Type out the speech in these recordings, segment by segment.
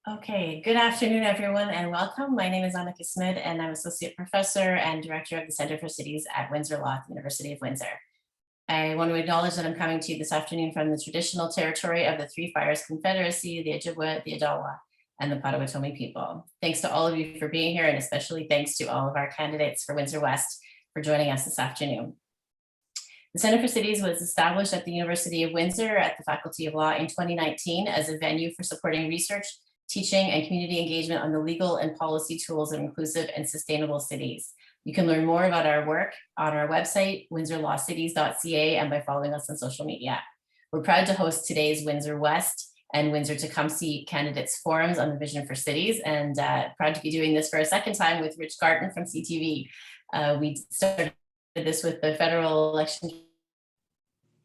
Okay, good afternoon, everyone, and welcome. My name is Annika Smith, and I'm Associate Professor and Director of the Center for Cities at Windsor Law at the University of Windsor. I want to acknowledge that I'm coming to you this afternoon from the traditional territory of the Three Fires Confederacy, the Ojibwa, the Odawa, and the Potawatomi people. Thanks to all of you for being here, and especially thanks to all of our candidates for Windsor West for joining us this afternoon. The Center for Cities was established at the University of Windsor at the Faculty of Law in 2019 as a venue for supporting research, teaching, and community engagement on the legal and policy tools of inclusive and sustainable cities. You can learn more about our work on our website, windsorlawcities.ca, and by following us on social media. We're proud to host today's Windsor West and Windsor Tecumseh candidates forums on the vision for cities, and proud to be doing this for a second time with Rich Garton from CTV. We started this with the federal election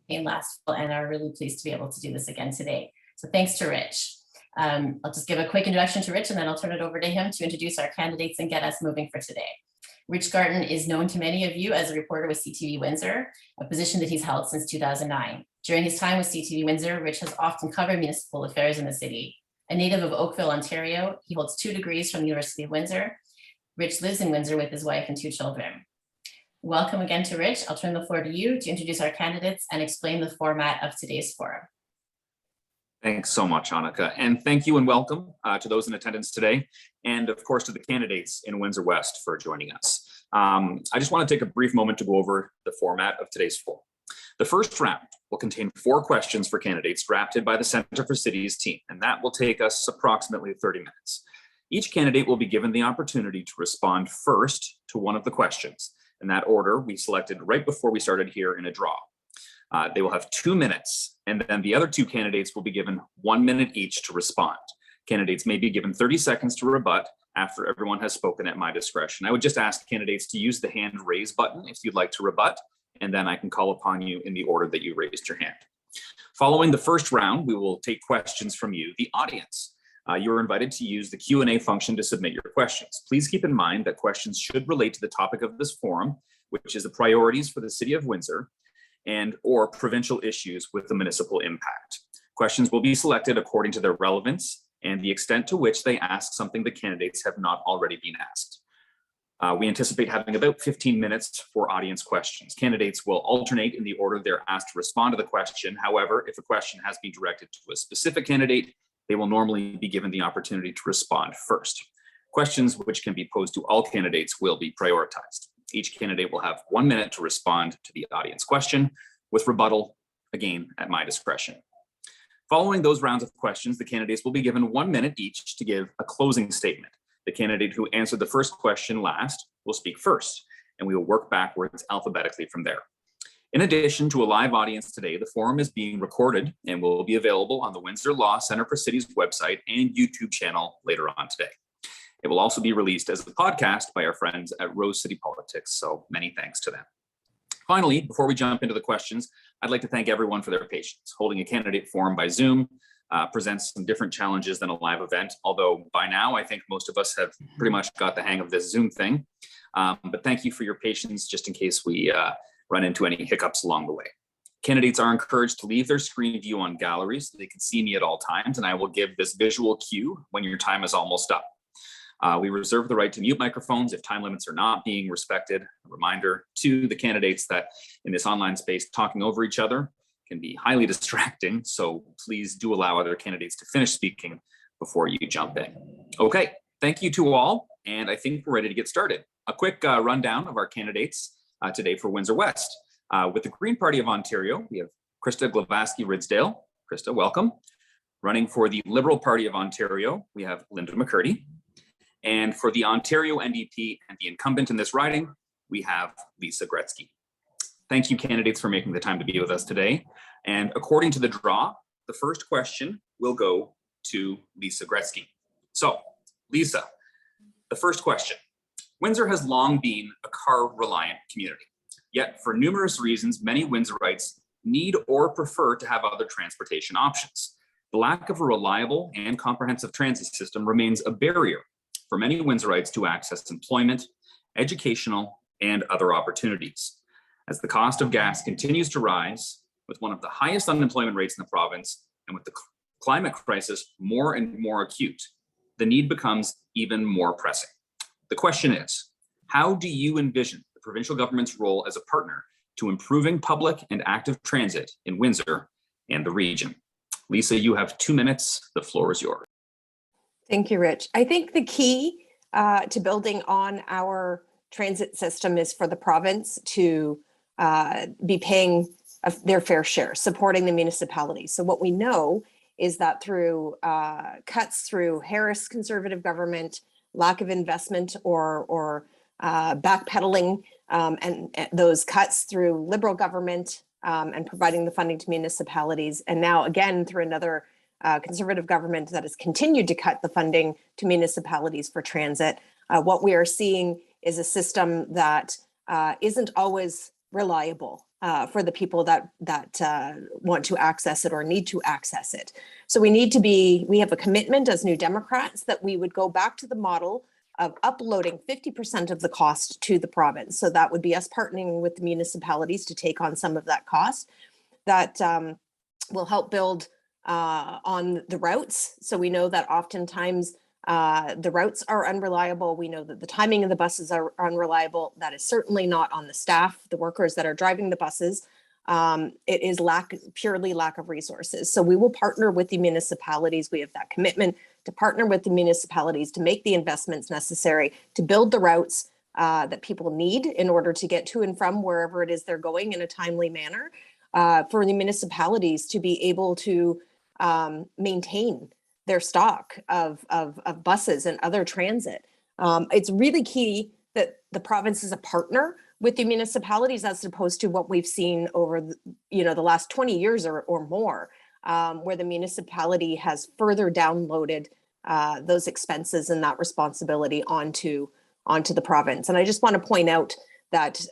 campaign last fall and are really pleased to be able to do this again today. So thanks to Rich. I'll just give a quick introduction to Rich and then I'll turn it over to him to introduce our candidates and get us moving for today. Rich Garton is known to many of you as a reporter with CTV Windsor, a position that he's held since 2009. During his time with CTV Windsor, Rich has often covered municipal affairs in the city. A native of Oakville, Ontario, he holds 2 degrees from the University of Windsor. Rich lives in Windsor with his wife and 2 children. Welcome again to Rich. I'll turn the floor to you to introduce our candidates and explain the format of today's forum. Thanks so much, Annika, and thank you and welcome to those in attendance today, and of course to the candidates in Windsor West for joining us. I just want to take a brief moment to go over the format of today's forum. The first round will contain 4 questions for candidates drafted by the Center for Cities team, and that will take us approximately 30 minutes. Each candidate will be given the opportunity to respond first to one of the questions. In that order, we selected right before we started here in a draw. They will have 2 minutes, and then the other 2 candidates will be given 1 minute each to respond. Candidates may be given 30 seconds to rebut after everyone has spoken at my discretion. I would just ask candidates to use the hand raise button if you'd like to rebut, and then I can call upon you in the order that you raised your hand. Following the first round, we will take questions from you, the audience. You are invited to use the Q&A function to submit your questions. Please keep in mind that questions should relate to the topic of this forum, which is the priorities for the City of Windsor, and or provincial issues with the municipal impact. Questions will be selected according to their relevance and the extent to which they ask something the candidates have not already been asked. We anticipate having about 15 minutes for audience questions. Candidates will alternate in the order they're asked to respond to the question. However, if a question has been directed to a specific candidate, they will normally be given the opportunity to respond first. Questions which can be posed to all candidates will be prioritized. Each candidate will have 1 minute to respond to the audience question, with rebuttal, again, at my discretion. Following those rounds of questions, the candidates will be given 1 minute each to give a closing statement. The candidate who answered the first question last will speak first, and we will work backwards alphabetically from there. In addition to a live audience today, the forum is being recorded and will be available on the Windsor Law Center for Cities website and YouTube channel later on today. It will also be released as a podcast by our friends at Rose City Politics, so many thanks to them. Finally, before we jump into the questions, I'd like to thank everyone for their patience. Holding a candidate forum by Zoom presents some different challenges than a live event, although by now I think most of us have pretty much got the hang of this Zoom thing. But thank you for your patience, just in case we run into any hiccups along the way. Candidates are encouraged to leave their screen view on gallery so they can see me at all times, and I will give this visual cue when your time is almost up. We reserve the right to mute microphones if time limits are not being respected. A reminder to the candidates that in this online space, talking over each other can be highly distracting, so please do allow other candidates to finish speaking before you jump in. Okay, thank you to all, and I think we're ready to get started. A quick rundown of our candidates today for Windsor West. With the Green Party of Ontario, we have Krista Glavaski-Ridsdale. Krista, welcome. Running for the Liberal Party of Ontario, we have Linda McCurdy. And for the Ontario NDP and the incumbent in this riding, we have Lisa Gretzky. Thank you, candidates, for making the time to be with us today. And according to the draw, the first question will go to Lisa Gretzky. So, Lisa, the first question. Windsor has long been a car-reliant community. Yet, for numerous reasons, many Windsorites need or prefer to have other transportation options. The lack of a reliable and comprehensive transit system remains a barrier for many Windsorites to access employment, educational, and other opportunities. As the cost of gas continues to rise, with one of the highest unemployment rates in the province, and with the climate crisis more and more acute, the need becomes even more pressing. The question is, how do you envision the provincial government's role as a partner to improving public and active transit in Windsor and the region? Lisa, you have 2 minutes. The floor is yours. Thank you, Rich. I think the key to building on our transit system is for the province to be paying their fair share, supporting the municipalities. So what we know is that through cuts through Harris Conservative government, lack of investment or backpedaling, and those cuts through Liberal government and providing the funding to municipalities, and now again through another Conservative government that has continued to cut the funding to municipalities for transit, what we are seeing is a system that isn't always reliable for the people that want to access it or need to access it. So we have a commitment as New Democrats that we would go back to the model of uploading 50% of the cost to the province. So that would be us partnering with the municipalities to take on some of that cost. That will help build on the routes. So we know that oftentimes the routes are unreliable. We know that the timing of the buses are unreliable. That is certainly not on the staff, the workers that are driving the buses. It is purely lack of resources. So we will partner with the municipalities. We have that commitment to partner with the municipalities to make the investments necessary to build the routes that people need in order to get to and from wherever it is they're going in a timely manner, for the municipalities to be able to maintain their stock of buses and other transit. It's really key that the province is a partner with the municipalities as opposed to what we've seen over the last 20 years or more, where the municipality has further downloaded those expenses and that responsibility onto the province. And I just want to point out that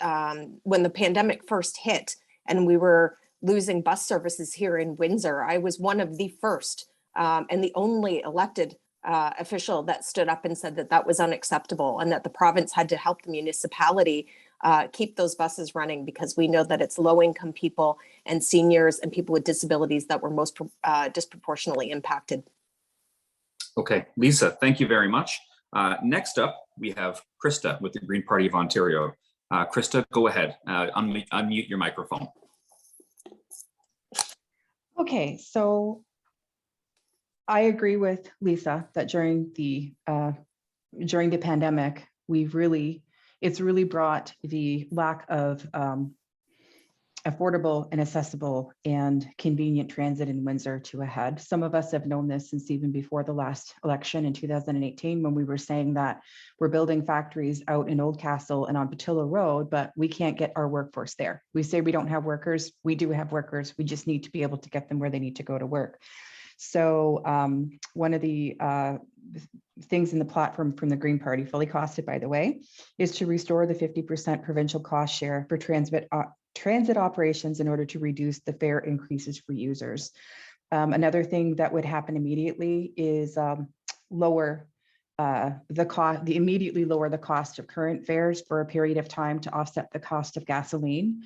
when the pandemic first hit and we were losing bus services here in Windsor, I was one of the first and the only elected official that stood up and said that was unacceptable and that the province had to help the municipality keep those buses running, because we know that it's low-income people and seniors and people with disabilities that were most disproportionately impacted. Okay, Lisa, thank you very much. Next up, we have Krista with the Green Party of Ontario. Krista, go ahead, unmute your microphone. Okay, so I agree with Lisa that during the pandemic, it's really brought the lack of affordable and accessible and convenient transit in Windsor to a head. Some of us have known this since even before the last election in 2018, when we were saying that we're building factories out in Oldcastle and on Patillo Road, but we can't get our workforce there. We say we don't have workers. We do have workers. We just need to be able to get them where they need to go to work. So one of the things in the platform from the Green Party, fully costed by the way, is to restore the 50% provincial cost share for transit operations in order to reduce the fare increases for users. Another thing that would happen immediately is immediately lower the cost of current fares for a period of time to offset the cost of gasoline,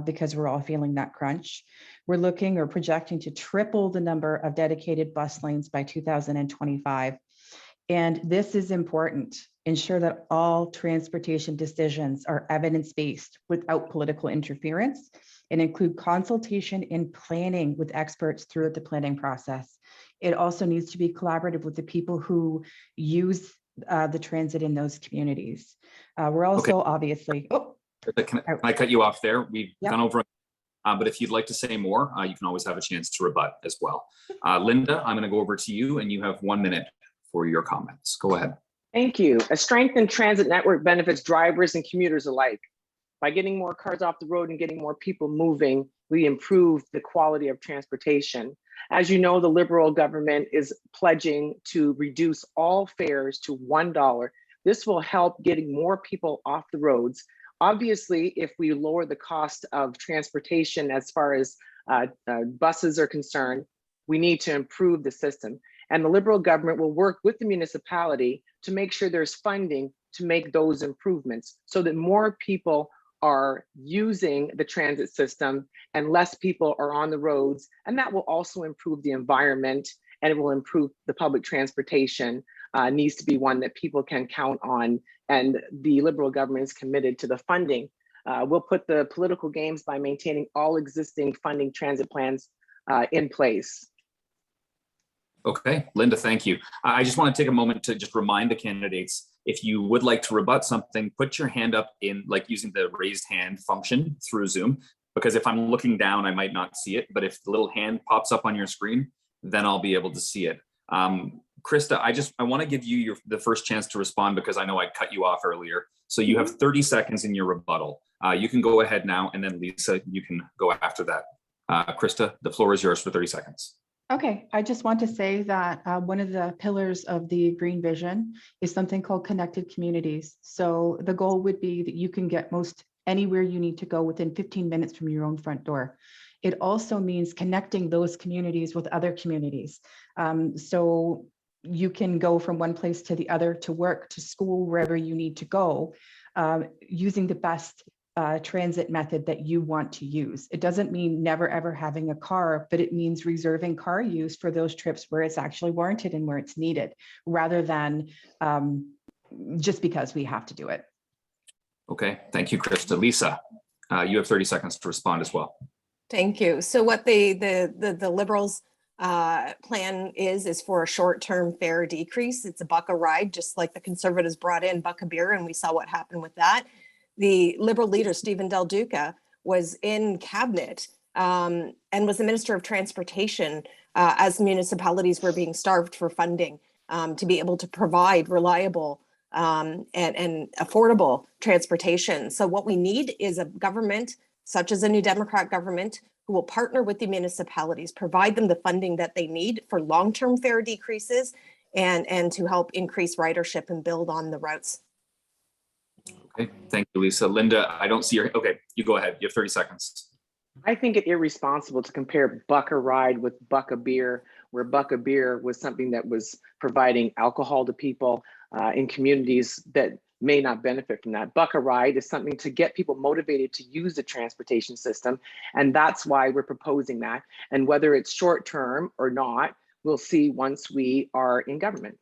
because we're all feeling that crunch. We're looking or projecting to triple the number of dedicated bus lanes by 2025. And this is important. Ensure that all transportation decisions are evidence-based without political interference, and include consultation and planning with experts throughout the planning process. It also needs to be collaborative with the people who use the transit in those communities. We're also obviously, Can I cut you off there? We've gone over, but if you'd like to say more, you can always have a chance to rebut as well. Linda, I'm going to go over to you, and you have 1 minute for your comments. Go ahead. Thank you. A strengthened transit network benefits drivers and commuters alike. By getting more cars off the road and getting more people moving, we improve the quality of transportation. As you know, the Liberal government is pledging to reduce all fares to $1. This will help getting more people off the roads. Obviously, if we lower the cost of transportation as far as buses are concerned, we need to improve the system. And the Liberal government will work with the municipality to make sure there's funding to make those improvements so that more people are using the transit system and less people are on the roads. And that will also improve the environment, and it will improve the public transportation needs to be one that people can count on, and the Liberal government is committed to the funding. We'll put the political games by maintaining all existing funding transit plans in place. Okay, Linda, thank you. I just want to take a moment to just remind the candidates, if you would like to rebut something, put your hand up in like using the raised hand function through Zoom, because if I'm looking down, I might not see it, but if the little hand pops up on your screen, then I'll be able to see it. Krista, I want to give you the first chance to respond because I know I cut you off earlier. So you have 30 seconds in your rebuttal. You can go ahead now, and then Lisa, you can go after that. Krista, the floor is yours for 30 seconds. Okay, I just want to say that one of the pillars of the Green Vision is something called connected communities. So the goal would be that you can get most anywhere you need to go within 15 minutes from your own front door. It also means connecting those communities with other communities. So you can go from one place to the other, to work, to school, wherever you need to go, using the best transit method that you want to use. It doesn't mean never ever having a car, but it means reserving car use for those trips where it's actually warranted and where it's needed, rather than just because we have to do it. Okay, thank you, Krista. Lisa, you have 30 seconds to respond as well. Thank you. So what the Liberals plan is for a short-term fare decrease. It's $1 a ride, just like the Conservatives brought in $1 a beer, and we saw what happened with that. The Liberal leader, Stephen Del Duca, was in cabinet and was the Minister of Transportation as municipalities were being starved for funding to be able to provide reliable and affordable transportation. So what we need is a government, such as a New Democrat government, who will partner with the municipalities, provide them the funding that they need for long-term fare decreases and to help increase ridership and build on the routes. Okay, thank you, Lisa. Linda, I don't see your, okay, you go ahead. You have 30 seconds. I think it irresponsible to compare $1 a ride with $1 a beer, where $1 a beer was something that was providing alcohol to people in communities that may not benefit from that. $1 a ride is something to get people motivated to use the transportation system. And that's why we're proposing that. And whether it's short term or not, we'll see once we are in government.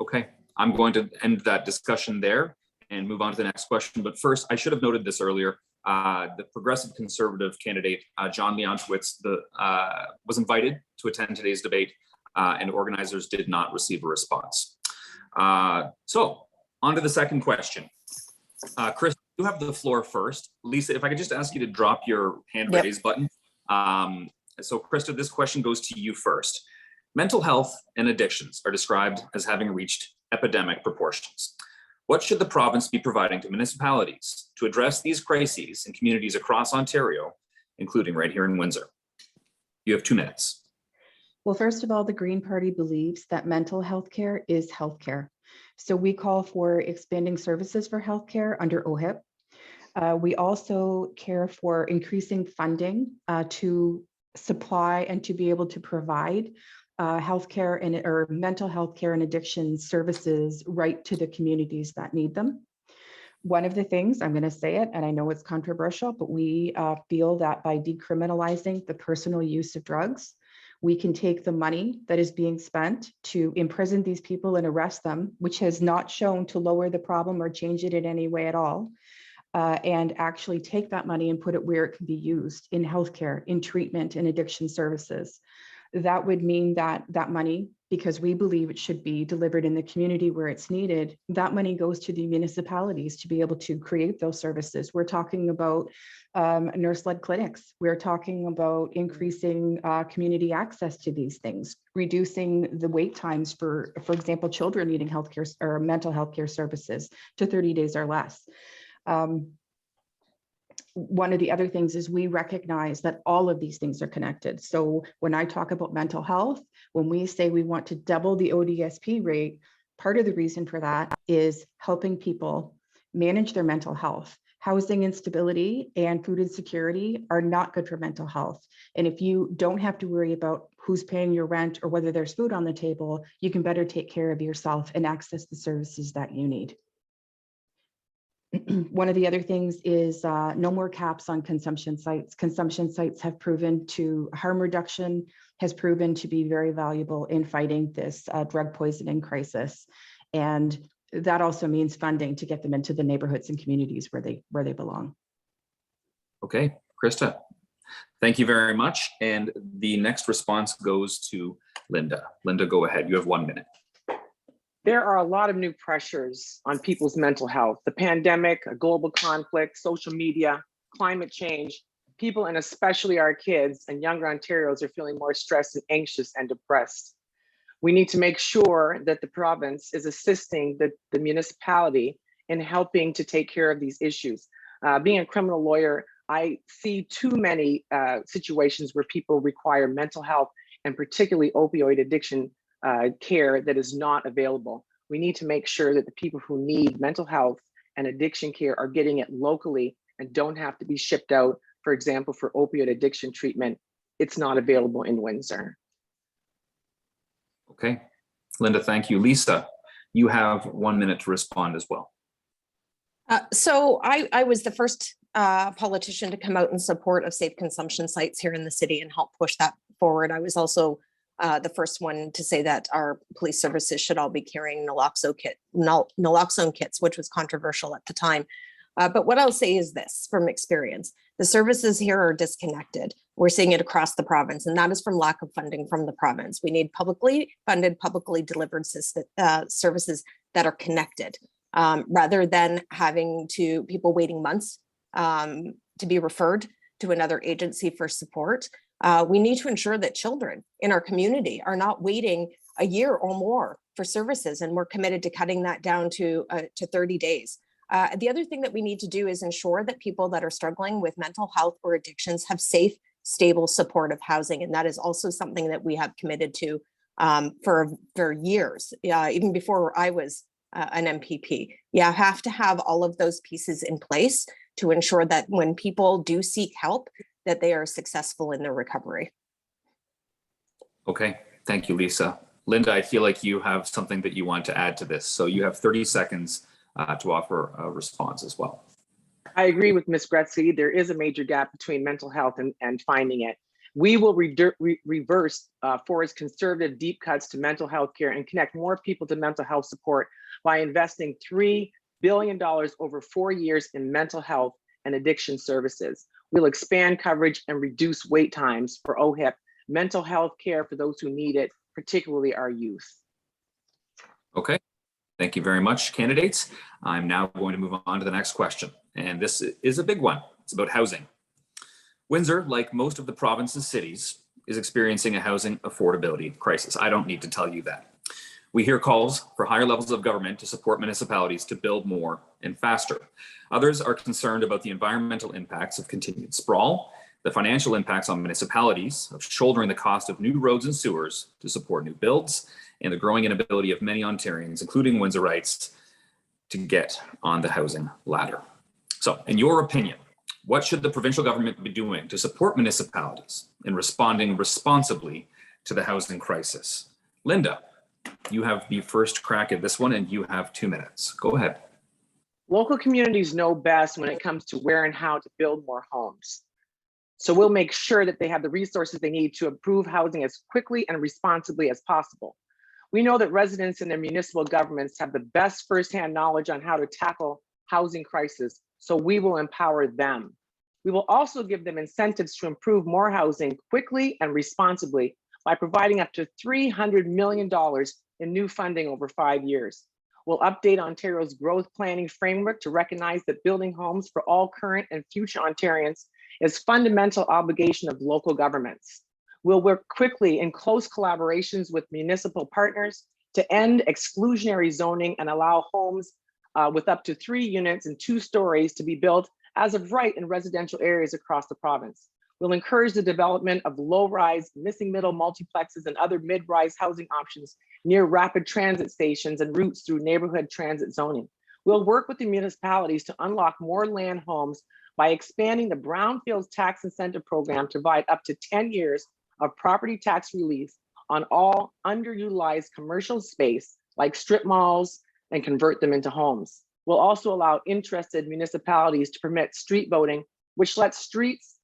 Okay, I'm going to end that discussion there and move on to the next question. But first, I should have noted this earlier. The Progressive Conservative candidate, John Leonchowitz, was invited to attend today's debate, and organizers did not receive a response. So on to the second question. Chris, you have the floor first. Lisa, if I could just ask you to drop your hand raise button. So Krista, this question goes to you first. Mental health and addictions are described as having reached epidemic proportions. What should the province be providing to municipalities to address these crises in communities across Ontario, including right here in Windsor? You have 2 minutes. Well, first of all, the Green Party believes that mental health care is healthcare. So we call for expanding services for healthcare under OHIP. We also care for increasing funding to supply and to be able to provide healthcare or mental health care and addiction services right to the communities that need them. One of the things, I'm going to say it, and I know it's controversial, but we feel that by decriminalizing the personal use of drugs, we can take the money that is being spent to imprison these people and arrest them, which has not shown to lower the problem or change it in any way at all, and actually take that money and put it where it can be used in healthcare, in treatment, and addiction services. That would mean that that money, because we believe it should be delivered in the community where it's needed, that money goes to the municipalities to be able to create those services. We're talking about nurse-led clinics. We're talking about increasing community access to these things, reducing the wait times for example, children needing healthcare or mental health care services to 30 days or less. One of the other things is we recognize that all of these things are connected. So when I talk about mental health, when we say we want to double the ODSP rate, part of the reason for that is helping people manage their mental health. Housing instability and food insecurity are not good for mental health. And if you don't have to worry about who's paying your rent or whether there's food on the table, you can better take care of yourself and access the services that you need. One of the other things is no more caps on consumption sites. Consumption sites have proven to harm reduction has proven to be very valuable in fighting this drug poisoning crisis. And that also means funding to get them into the neighborhoods and communities where they belong. Okay, Krista, thank you very much. And the next response goes to Linda. Linda, go ahead. You have 1 minute. There are a lot of new pressures on people's mental health. The pandemic, a global conflict, social media, climate change. People, and especially our kids and younger Ontarians, are feeling more stressed and anxious and depressed. We need to make sure that the province is assisting the municipality in helping to take care of these issues. Being a criminal lawyer, I see too many situations where people require mental health and particularly opioid addiction care that is not available. We need to make sure that the people who need mental health and addiction care are getting it locally and don't have to be shipped out, for example, for opioid addiction treatment. It's not available in Windsor. Okay, Linda, thank you. Lisa, you have 1 minute to respond as well. So I was the first politician to come out in support of safe consumption sites here in the city and help push that forward. I was also the first one to say that our police services should all be carrying naloxone kits, which was controversial at the time. But what I'll say is this from experience: the services here are disconnected. We're seeing it across the province, and that is from lack of funding from the province. We need publicly funded, publicly delivered services that are connected, rather than having people waiting months to be referred to another agency for support. We need to ensure that children in our community are not waiting a year or more for services, and we're committed to cutting that down to 30 days. The other thing that we need to do is ensure that people that are struggling with mental health or addictions have safe, stable, supportive housing. And that is also something that we have committed to for years, even before I was an MPP. You have to have all of those pieces in place to ensure that when people do seek help, that they are successful in their recovery. Okay, thank you, Lisa. Linda, I feel like you have something that you want to add to this. So you have 30 seconds to offer a response as well. I agree with Ms. Gretzky. There is a major gap between mental health and finding it. We will reverse Ford's conservative deep cuts to mental health care and connect more people to mental health support by investing $3 billion over 4 years in mental health and addiction services. We'll expand coverage and reduce wait times for OHIP, mental health care for those who need it, particularly our youth. Okay, thank you very much, candidates. I'm now going to move on to the next question. And this is a big one. It's about housing. Windsor, like most of the province's cities, is experiencing a housing affordability crisis. I don't need to tell you that. We hear calls for higher levels of government to support municipalities to build more and faster. Others are concerned about the environmental impacts of continued sprawl, the financial impacts on municipalities of shouldering the cost of new roads and sewers to support new builds, and the growing inability of many Ontarians, including Windsorites, to get on the housing ladder. So, in your opinion, what should the provincial government be doing to support municipalities in responding responsibly to the housing crisis? Linda, you have the first crack at this one, and you have 2 minutes. Go ahead. Local communities know best when it comes to where and how to build more homes. So we'll make sure that they have the resources they need to improve housing as quickly and responsibly as possible. We know that residents and their municipal governments have the best firsthand knowledge on how to tackle housing crisis, so we will empower them. We will also give them incentives to improve more housing quickly and responsibly by providing up to $300 million in new funding over 5 years. We'll update Ontario's growth planning framework to recognize that building homes for all current and future Ontarians is fundamental obligation of local governments. We'll work quickly in close collaborations with municipal partners to end exclusionary zoning and allow homes with up to 3 units and 2 stories to be built as of right in residential areas across the province. We'll encourage the development of low-rise, missing middle multiplexes and other mid-rise housing options near rapid transit stations and routes through neighborhood transit zoning. We'll work with the municipalities to unlock more land homes by expanding the Brownfields Tax Incentive Program to provide up to 10 years of property tax relief on all underutilized commercial space like strip malls and convert them into homes. will also allow interested municipalities to permit street voting, which lets streets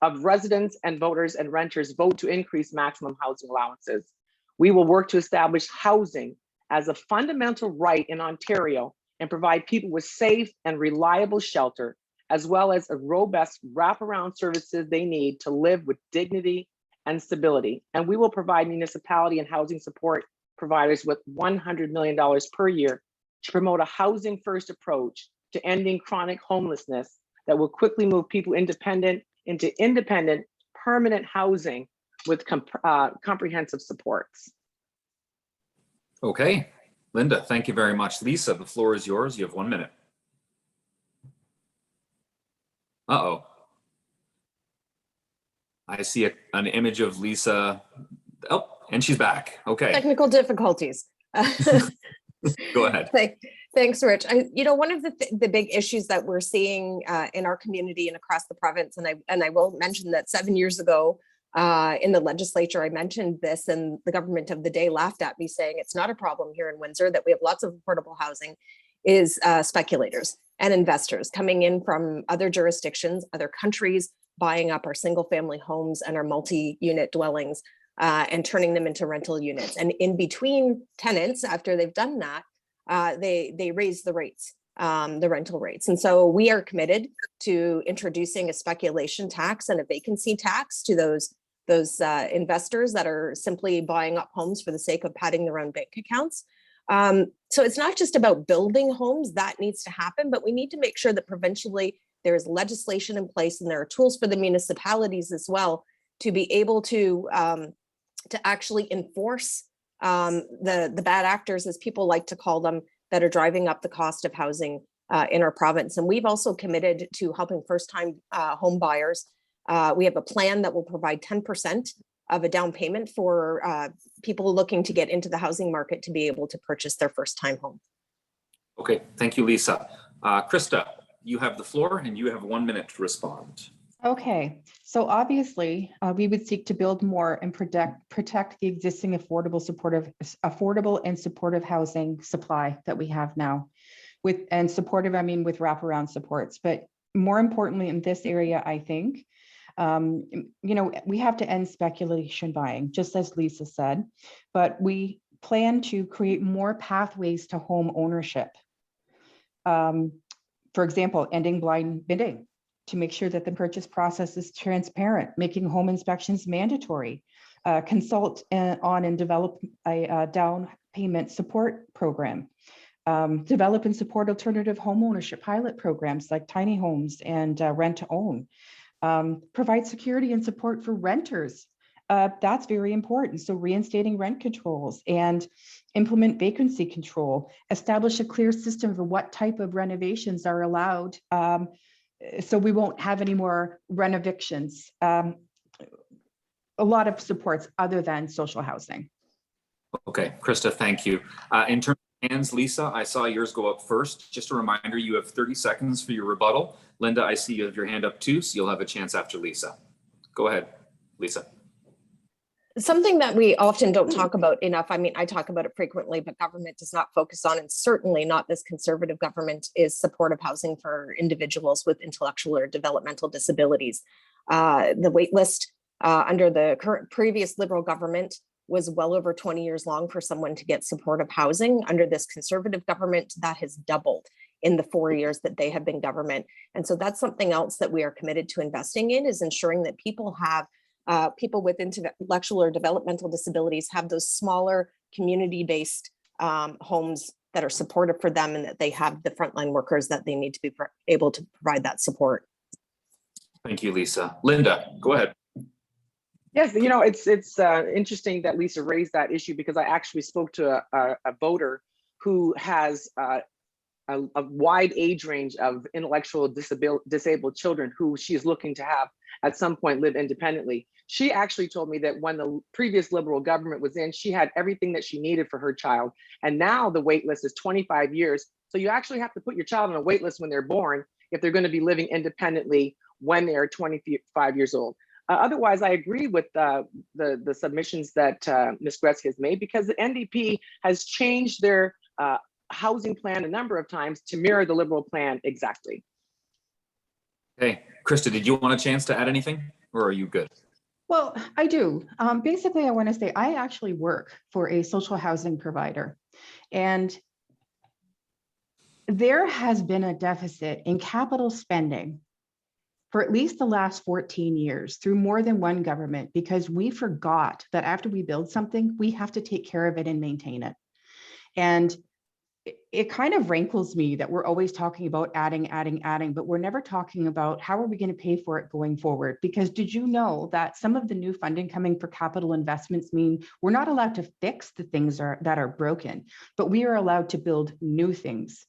of residents and voters and renters vote to increase maximum housing allowances. We will work to establish housing as a fundamental right in Ontario and provide people with safe and reliable shelter, as well as a robust wraparound services they need to live with dignity and stability. And we will provide municipality and housing support providers with $100 million per year to promote a housing first approach to ending chronic homelessness that will quickly move people into independent permanent housing with comprehensive supports. Okay, Linda, thank you very much. Lisa, the floor is yours. You have 1 minute. Uh-oh. I see an image of Lisa. Oh, and she's back. Okay, Technical difficulties. go ahead. Thanks, Rich. One of the big issues that we're seeing in our community and across the province, and I will mention that 7 years ago in the legislature, I mentioned this, and the government of the day laughed at me, saying it's not a problem here in Windsor that we have lots of affordable housing, is speculators and investors coming in from other jurisdictions, other countries, buying up our single family homes and our multi-unit dwellings and turning them into rental units. And in between tenants, after they've done that, they raise the rates, the rental rates. And so we are committed to introducing a speculation tax and a vacancy tax to those investors that are simply buying up homes for the sake of padding their own bank accounts. So it's not just about building homes that needs to happen, but we need to make sure that provincially there's legislation in place and there are tools for the municipalities as well to be able to actually enforce the bad actors, as people like to call them, that are driving up the cost of housing in our province. And we've also committed to helping first-time home buyers. We have a plan that will provide 10% of a down payment for people looking to get into the housing market to be able to purchase their first-time home. Okay, thank you, Lisa. Krista, you have the floor and you have 1 minute to respond. Okay, so obviously we would seek to build more and protect the existing affordable and supportive housing supply that we have now. And supportive, I mean with wraparound supports. But more importantly, in this area, I think, we have to end speculation buying, just as Lisa said, but we plan to create more pathways to home ownership. For example, ending blind bidding to make sure that the purchase process is transparent, making home inspections mandatory, consult on and develop a down payment support program, develop and support alternative home ownership pilot programs like tiny homes and rent to own, provide security and support for renters. That's very important. So reinstating rent controls and implement vacancy control, establish a clear system for what type of renovations are allowed. So we won't have any more renovictions. A lot of supports other than social housing. Okay, Krista, thank you. In terms of hands, Lisa, I saw yours go up first. Just a reminder, you have 30 seconds for your rebuttal. Linda, I see you have your hand up too, so you'll have a chance after Lisa. Go ahead, Lisa. Something that we often don't talk about enough, I mean, I talk about it frequently, but government does not focus on, and certainly not this Conservative government, is supportive housing for individuals with intellectual or developmental disabilities. The wait list under the previous Liberal government was well over 20 years long for someone to get supportive housing. Under this Conservative government, that has doubled in the 4 years that they have been government. And so that's something else that we are committed to investing in, is ensuring that people with intellectual or developmental disabilities have those smaller community-based homes that are supportive for them, and that they have the frontline workers that they need to be able to provide that support. Thank you, Lisa. Linda, go ahead. Yes, it's interesting that Lisa raised that issue, because I actually spoke to a voter who has a wide age range of intellectual disabled children who she is looking to have at some point live independently. She actually told me that when the previous Liberal government was in, she had everything that she needed for her child. And now the wait list is 25 years. So you actually have to put your child on a wait list when they're born if they're going to be living independently when they're 25 years old. Otherwise, I agree with the submissions that Ms. Gretzky has made, because the NDP has changed their housing plan a number of times to mirror the Liberal plan exactly. Okay, Krista, did you want a chance to add anything, or are you good? Well, I do. Basically, I want to say I actually work for a social housing provider, and there has been a deficit in capital spending for at least the last 14 years through more than one government, because we forgot that after we build something, we have to take care of it and maintain it. And it kind of rankles me that we're always talking about adding, but we're never talking about how are we going to pay for it going forward? Because did you know that some of the new funding coming for capital investments mean we're not allowed to fix the things that are broken, but we are allowed to build new things.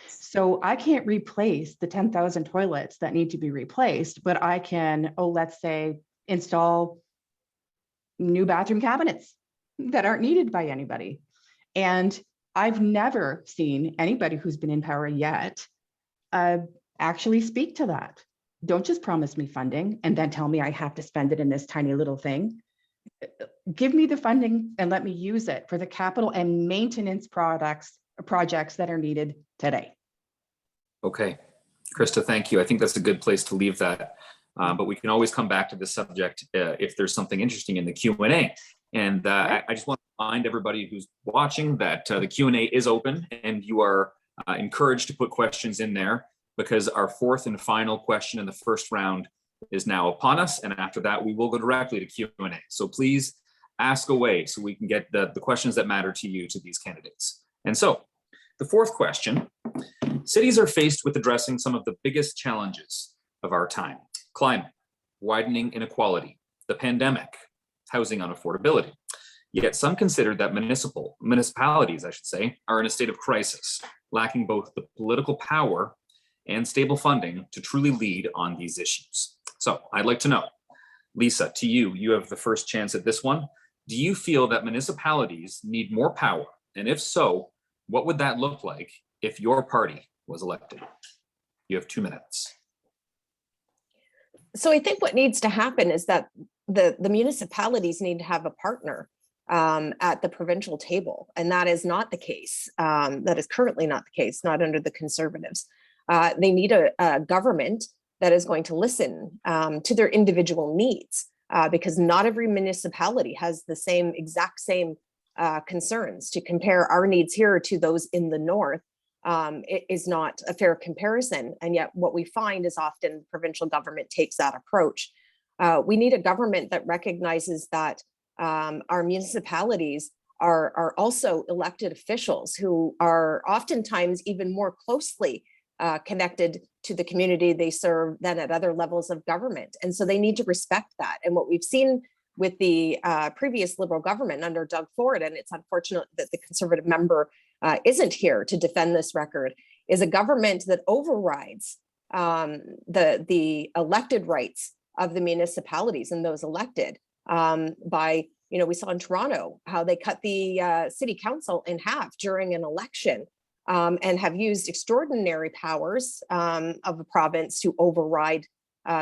So I can't replace the 10,000 toilets that need to be replaced, but I can, let's say, install new bathroom cabinets that aren't needed by anybody. And I've never seen anybody who's been in power yet actually speak to that. Don't just promise me funding and then tell me I have to spend it in this tiny little thing. Give me the funding and let me use it for the capital and maintenance projects that are needed today. Okay. Krista, thank you. I think that's a good place to leave that. But we can always come back to this subject if there's something interesting in the Q&A. And I just want to remind everybody who's watching that the Q&A is open, and you are encouraged to put questions in there, because our fourth and final question in the first round is now upon us. And after that, we will go directly to Q&A. So please ask away so we can get the questions that matter to you to these candidates. And so the fourth question: cities are faced with addressing some of the biggest challenges of our time: climate, widening inequality, the pandemic, housing unaffordability. Yet some consider that municipalities, I should say, are in a state of crisis, lacking both the political power and stable funding to truly lead on these issues. So I'd like to know, Lisa, to you, you have the first chance at this one. Do you feel that municipalities need more power? And if so, what would that look like if your party was elected? You have 2 minutes. So I think what needs to happen is that the municipalities need to have a partner at the provincial table. And that is not the case. That is currently not the case, not under the Conservatives. They need a government that is going to listen to their individual needs, because not every municipality has the exact same concerns. To compare our needs here to those in the north, it is not a fair comparison. And yet what we find is often the provincial government takes that approach. We need a government that recognizes that our municipalities are also elected officials who are oftentimes even more closely connected to the community they serve than at other levels of government. And so they need to respect that. And what we've seen with the previous Liberal government under Doug Ford, and it's unfortunate that the Conservative member isn't here to defend this record, is a government that overrides the elected rights of the municipalities and those elected by, we saw in Toronto how they cut the city council in half during an election, and have used extraordinary powers of the province to override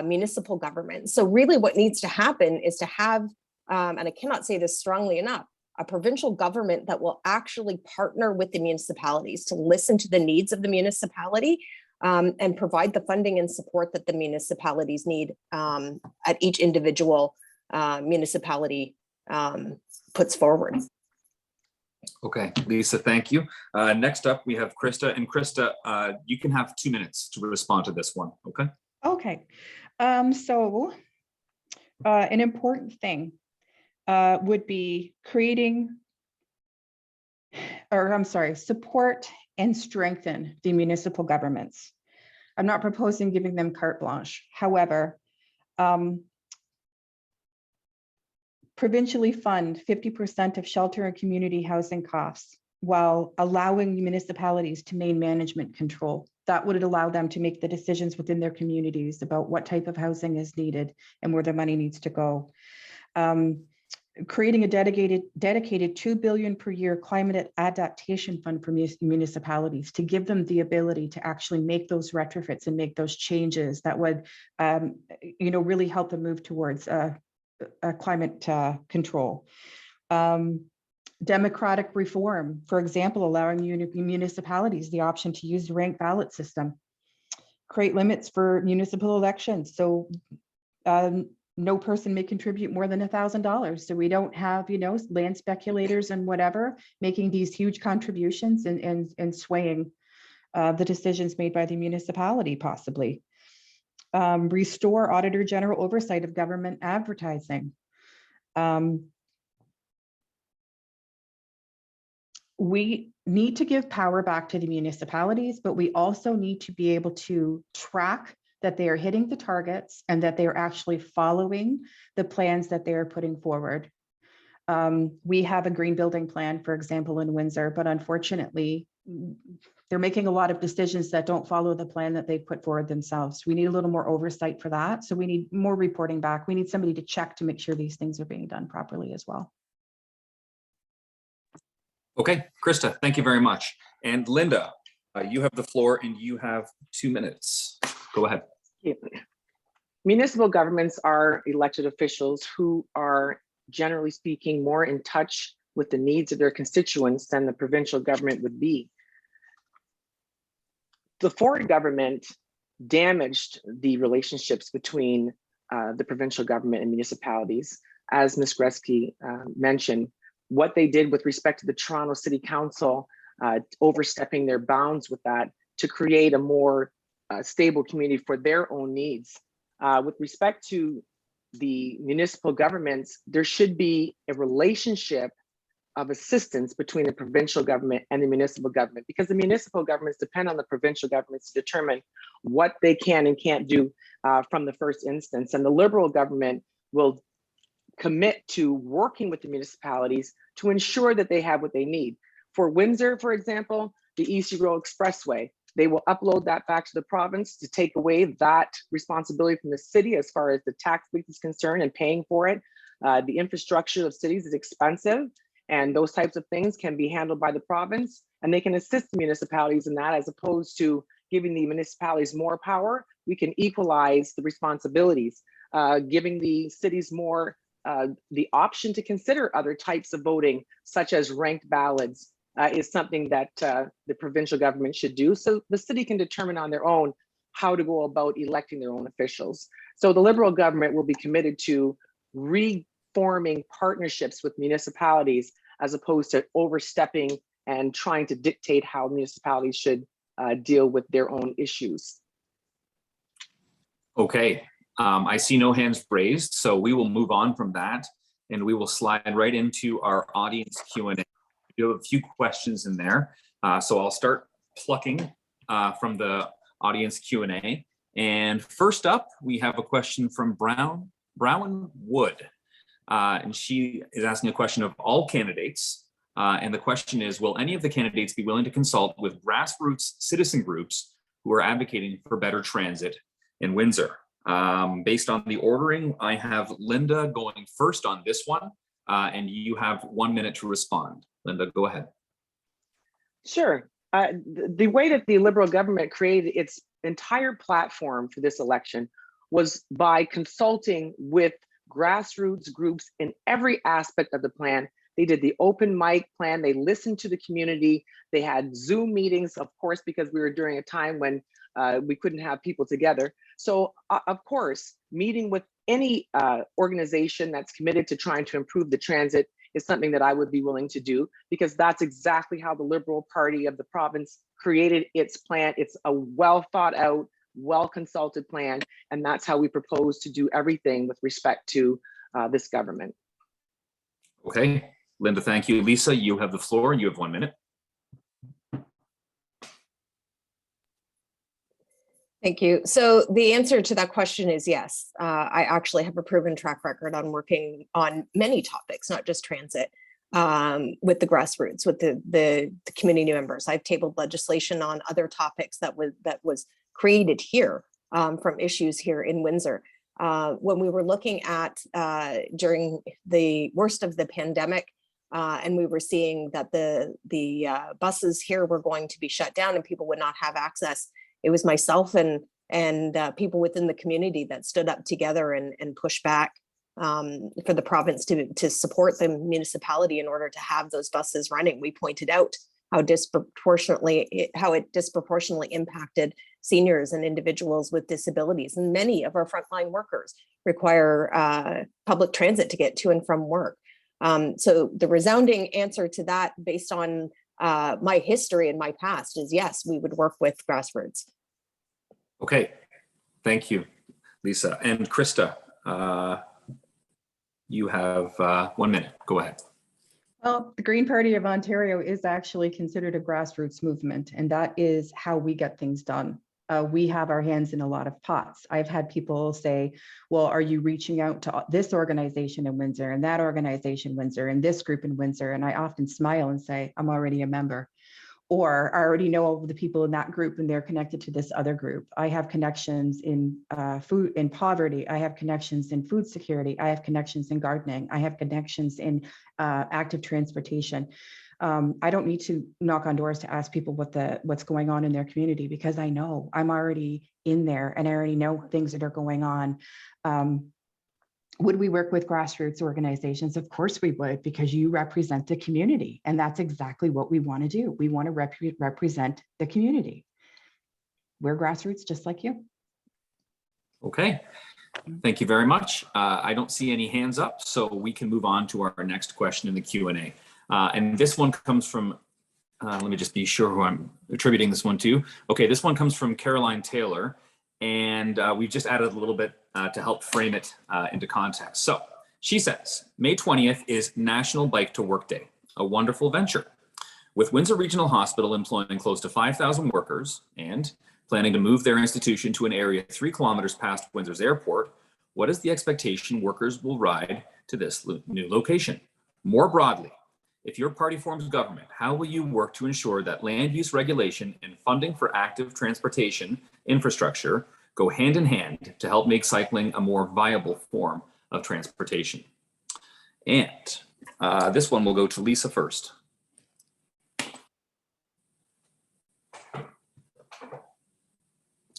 municipal government. So really what needs to happen is to have, and I cannot say this strongly enough, a provincial government that will actually partner with the municipalities to listen to the needs of the municipality and provide the funding and support that the municipalities need at each individual municipality puts forward. Okay, Lisa, thank you. Next up, we have Krista. And Krista, you can have 2 minutes to respond to this one, okay? Okay. So an important thing would be support and strengthen the municipal governments. I'm not proposing giving them carte blanche. However, provincially fund 50% of shelter and community housing costs while allowing municipalities to maintain management control. That would allow them to make the decisions within their communities about what type of housing is needed and where the money needs to go. Creating a dedicated 2 billion per year climate adaptation fund for municipalities to give them the ability to actually make those retrofits and make those changes that would, really help them move towards climate control. democratic reform, for example, allowing municipalities the option to use the ranked ballot system. Create limits for municipal elections, so no person may contribute more than $1,000. So we don't have, land speculators and whatever making these huge contributions and swaying the decisions made by the municipality, possibly. Restore Auditor General oversight of government advertising. We need to give power back to the municipalities, but we also need to be able to track that they are hitting the targets and that they are actually following the plans that they are putting forward. We have a green building plan, for example, in Windsor, but unfortunately, they're making a lot of decisions that don't follow the plan that they put forward themselves. We need a little more oversight for that. So we need more reporting back. We need somebody to check to make sure these things are being done properly as well. Okay, Krista, thank you very much. And Linda, you have the floor and you have 2 minutes. Go ahead. Municipal governments are elected officials who are, generally speaking, more in touch with the needs of their constituents than the provincial government would be. The Ford government damaged the relationships between the provincial government and municipalities. As Ms. Gretzky mentioned, what they did with respect to the Toronto City Council, overstepping their bounds with that to create a more stable community for their own needs. With respect to the municipal governments, there should be a relationship of assistance between the provincial government and the municipal government, because the municipal governments depend on the provincial governments to determine what they can and can't do from the first instance. And the Liberal government will commit to working with the municipalities to ensure that they have what they need. For Windsor, for example, the East Road Expressway, they will upload that back to the province to take away that responsibility from the city as far as the tax base is concerned and paying for it. The infrastructure of cities is expensive, and those types of things can be handled by the province, and they can assist the municipalities in that, as opposed to giving the municipalities more power. We can equalize the responsibilities, giving the cities more the option to consider other types of voting, such as ranked ballots, is something that the provincial government should do. So the city can determine on their own how to go about electing their own officials. So the Liberal government will be committed to reforming partnerships with municipalities, as opposed to overstepping and trying to dictate how municipalities should deal with their own issues. Okay, I see no hands raised, so we will move on from that and we will slide right into our audience Q&A. We have a few questions in there, so I'll start plucking from the audience Q&A. And first up, we have a question from Brown Wood, and she is asking a question of all candidates. And the question is, will any of the candidates be willing to consult with grassroots citizen groups who are advocating for better transit in Windsor? Based on the ordering, I have Linda going first on this one, and you have 1 minute to respond. Linda, go ahead. Sure. The way that the Liberal government created its entire platform for this election was by consulting with grassroots groups in every aspect of the plan. They did the open mic plan. They listened to the community. They had Zoom meetings, of course, because we were during a time when we couldn't have people together. So, of course, meeting with any organization that's committed to trying to improve the transit is something that I would be willing to do, because that's exactly how the Liberal Party of the province created its plan. It's a well thought out, well consulted plan, and that's how we propose to do everything with respect to this government. Okay, Linda, thank you. Lisa, you have the floor. You have 1 minute. Thank you. So the answer to that question is yes. I actually have a proven track record on working on many topics, not just transit, with the grassroots, with the community members. I've tabled legislation on other topics that was created here from issues here in Windsor. When we were looking at during the worst of the pandemic, and we were seeing that the buses here were going to be shut down and people would not have access, it was myself and people within the community that stood up together and pushed back for the province to support the municipality in order to have those buses running. We pointed out how it disproportionately impacted seniors and individuals with disabilities. And many of our frontline workers require public transit to get to and from work. So the resounding answer to that, based on my history and my past, is yes, we would work with grassroots. Okay, thank you, Lisa. And Krista, you have 1 minute. Go ahead. Well, the Green Party of Ontario is actually considered a grassroots movement, and that is how we get things done. We have our hands in a lot of pots. I've had people say, well, are you reaching out to this organization in Windsor and that organization in Windsor and this group in Windsor? And I often smile and say, I'm already a member. Or I already know all of the people in that group and they're connected to this other group. I have connections in food and poverty. I have connections in food security. I have connections in gardening. I have connections in active transportation. I don't need to knock on doors to ask people what's going on in their community, because I know I'm already in there and I already know things that are going on. Would we work with grassroots organizations? Of course we would, because you represent the community, and that's exactly what we want to do. We want to represent the community. We're grassroots just like you. Okay, thank you very much. I don't see any hands up, so we can move on to our next question in the Q&A. And this one comes from, let me just be sure who I'm attributing this one to. Okay, this one comes from Caroline Taylor, and we've just added a little bit to help frame it into context. So she says, May 20th is National Bike to Work Day, a wonderful venture. With Windsor Regional Hospital employing close to 5,000 workers and planning to move their institution to an area 3 kilometers past Windsor's airport, what is the expectation workers will ride to this new location? More broadly, if your party forms government, how will you work to ensure that land use regulation and funding for active transportation infrastructure go hand in hand to help make cycling a more viable form of transportation? And this one will go to Lisa first.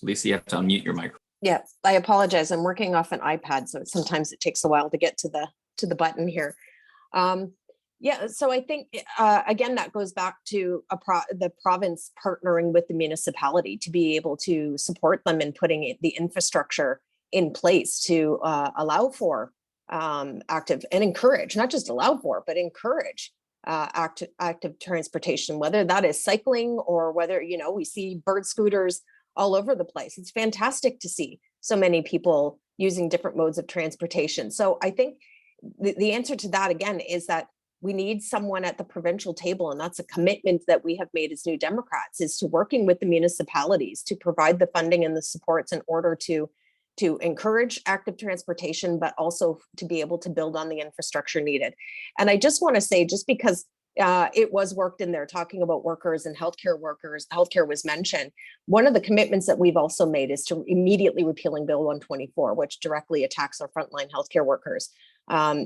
Lisa, you have to unmute your microphone. Yeah, I apologize. I'm working off an iPad, so sometimes it takes a while to get to the button here. Yeah, so I think, again, that goes back to the province partnering with the municipality to be able to support them in putting the infrastructure in place to allow for active and encourage, not just allow for, but encourage active transportation, whether that is cycling or whether, we see bird scooters all over the place. It's fantastic to see so many people using different modes of transportation. So I think the answer to that, again, is that we need someone at the provincial table, and that's a commitment that we have made as New Democrats, is to working with the municipalities to provide the funding and the supports in order to encourage active transportation, but also to be able to build on the infrastructure needed. And I just want to say, just because it was worked in there talking about workers and healthcare workers, healthcare was mentioned. One of the commitments that we've also made is to immediately repealing Bill 124, which directly attacks our frontline healthcare workers.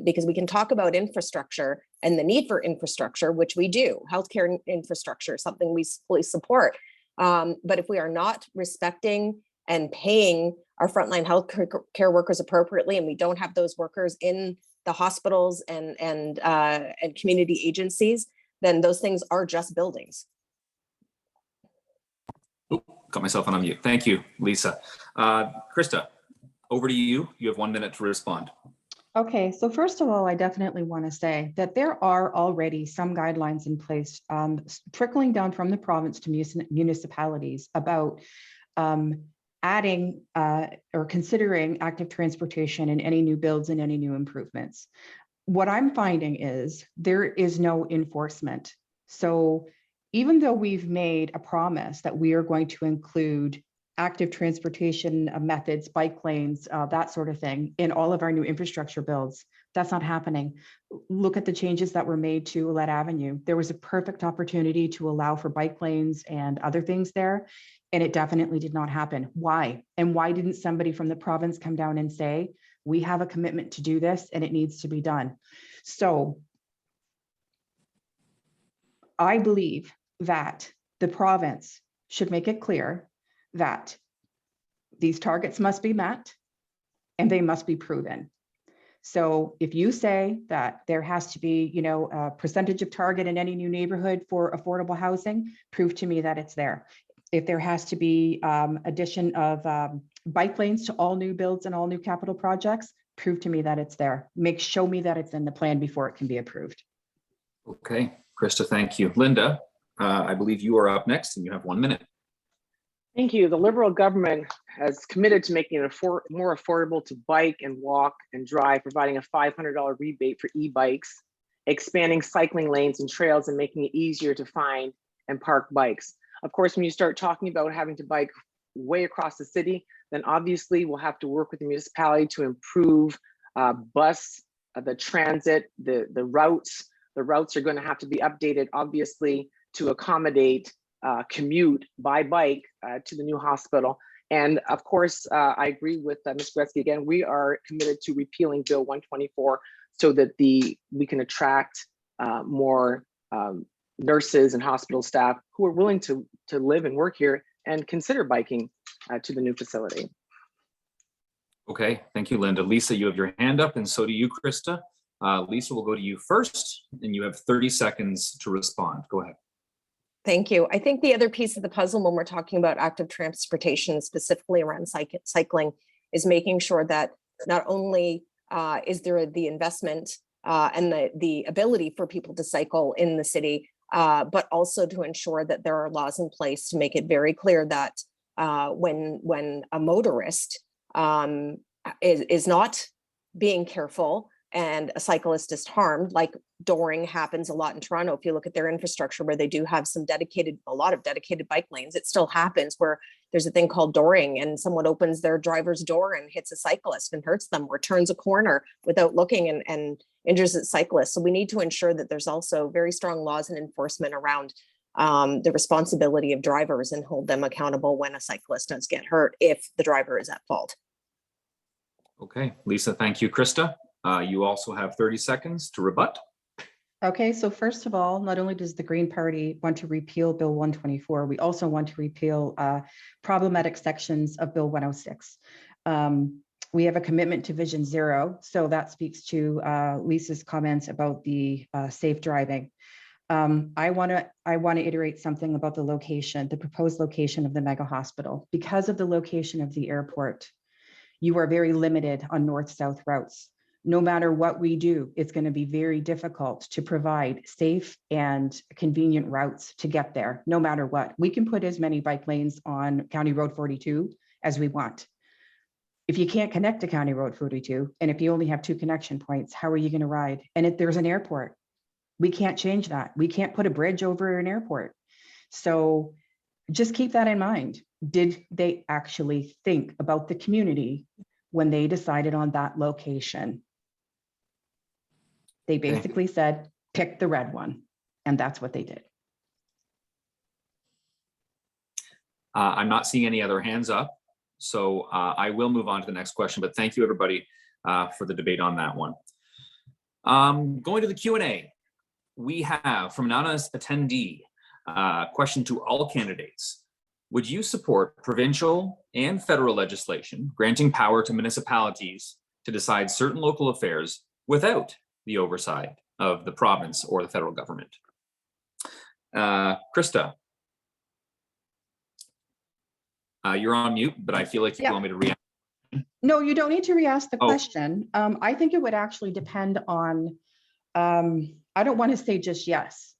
Because we can talk about infrastructure and the need for infrastructure, which we do. Healthcare infrastructure is something we fully support. But if we are not respecting and paying our frontline healthcare workers appropriately, and we don't have those workers in the hospitals and community agencies, then those things are just buildings. Ooh, got myself on mute. Thank you, Lisa. Krista, over to you. You have 1 minute to respond. Okay, so first of all, I definitely want to say that there are already some guidelines in place trickling down from the province to municipalities about adding or considering active transportation in any new builds and any new improvements. What I'm finding is there is no enforcement. So even though we've made a promise that we are going to include active transportation methods, bike lanes, that sort of thing in all of our new infrastructure builds, that's not happening. Look at the changes that were made to Willette Avenue. There was a perfect opportunity to allow for bike lanes and other things there, and it definitely did not happen. Why? And why didn't somebody from the province come down and say, we have a commitment to do this and it needs to be done? So I believe that the province should make it clear that these targets must be met and they must be proven. So if you say that there has to be, a percentage of target in any new neighborhood for affordable housing, prove to me that it's there. If there has to be addition of bike lanes to all new builds and all new capital projects, prove to me that it's there. Show me that it's in the plan before it can be approved. Okay, Krista, thank you. Linda, I believe you are up next and you have 1 minute. Thank you. The Liberal government has committed to making it more affordable to bike and walk and drive, providing a $500 rebate for e-bikes, expanding cycling lanes and trails, and making it easier to find and park bikes. Of course, when you start talking about having to bike way across the city, then obviously we'll have to work with the municipality to improve the transit, the routes. The routes are going to have to be updated, obviously, to accommodate commute by bike to the new hospital. And of course, I agree with Ms. Gretzky again. We are committed to repealing Bill 124 so that we can attract more nurses and hospital staff who are willing to live and work here and consider biking to the new facility. Okay, thank you, Linda. Lisa, you have your hand up, and so do you, Krista. Lisa, we'll go to you first, and you have 30 seconds to respond. Go ahead. Thank you. I think the other piece of the puzzle when we're talking about active transportation, specifically around cycling, is making sure that not only is there the investment and the ability for people to cycle in the city, but also to ensure that there are laws in place to make it very clear that when a motorist is not being careful and a cyclist is harmed, like dooring happens a lot in Toronto. If you look at their infrastructure where they do have a lot of dedicated bike lanes, it still happens where there's a thing called dooring and someone opens their driver's door and hits a cyclist and hurts them, or turns a corner without looking and injures a cyclist. So we need to ensure that there's also very strong laws and enforcement around the responsibility of drivers and hold them accountable when a cyclist does get hurt if the driver is at fault. Okay, Lisa, thank you. Krista, you also have 30 seconds to rebut. Okay, so first of all, not only does the Green Party want to repeal Bill 124, we also want to repeal problematic sections of Bill 106. We have a commitment to Vision Zero, so that speaks to Lisa's comments about the safe driving. I want to iterate something about the location, the proposed location of the mega hospital. Because of the location of the airport, you are very limited on north-south routes. No matter what we do, it's going to be very difficult to provide safe and convenient routes to get there, no matter what. We can put as many bike lanes on County Road 42 as we want. If you can't connect to County Road 42, and if you only have 2 connection points, how are you going to ride? And if there's an airport, we can't change that. We can't put a bridge over an airport. So just keep that in mind. Did they actually think about the community when they decided on that location? They basically said, pick the red one. And that's what they did. I'm not seeing any other hands up, so I will move on to the next question, but thank you everybody for the debate on that one. Going to the Q&A, we have from an anonymous attendee, question to all candidates. Would you support provincial and federal legislation granting power to municipalities to decide certain local affairs without the oversight of the province or the federal government? Krista, you're on mute, but I feel like you want me to react. No, you don't need to re-ask the question. I think it would actually depend on, I don't want to say just yes,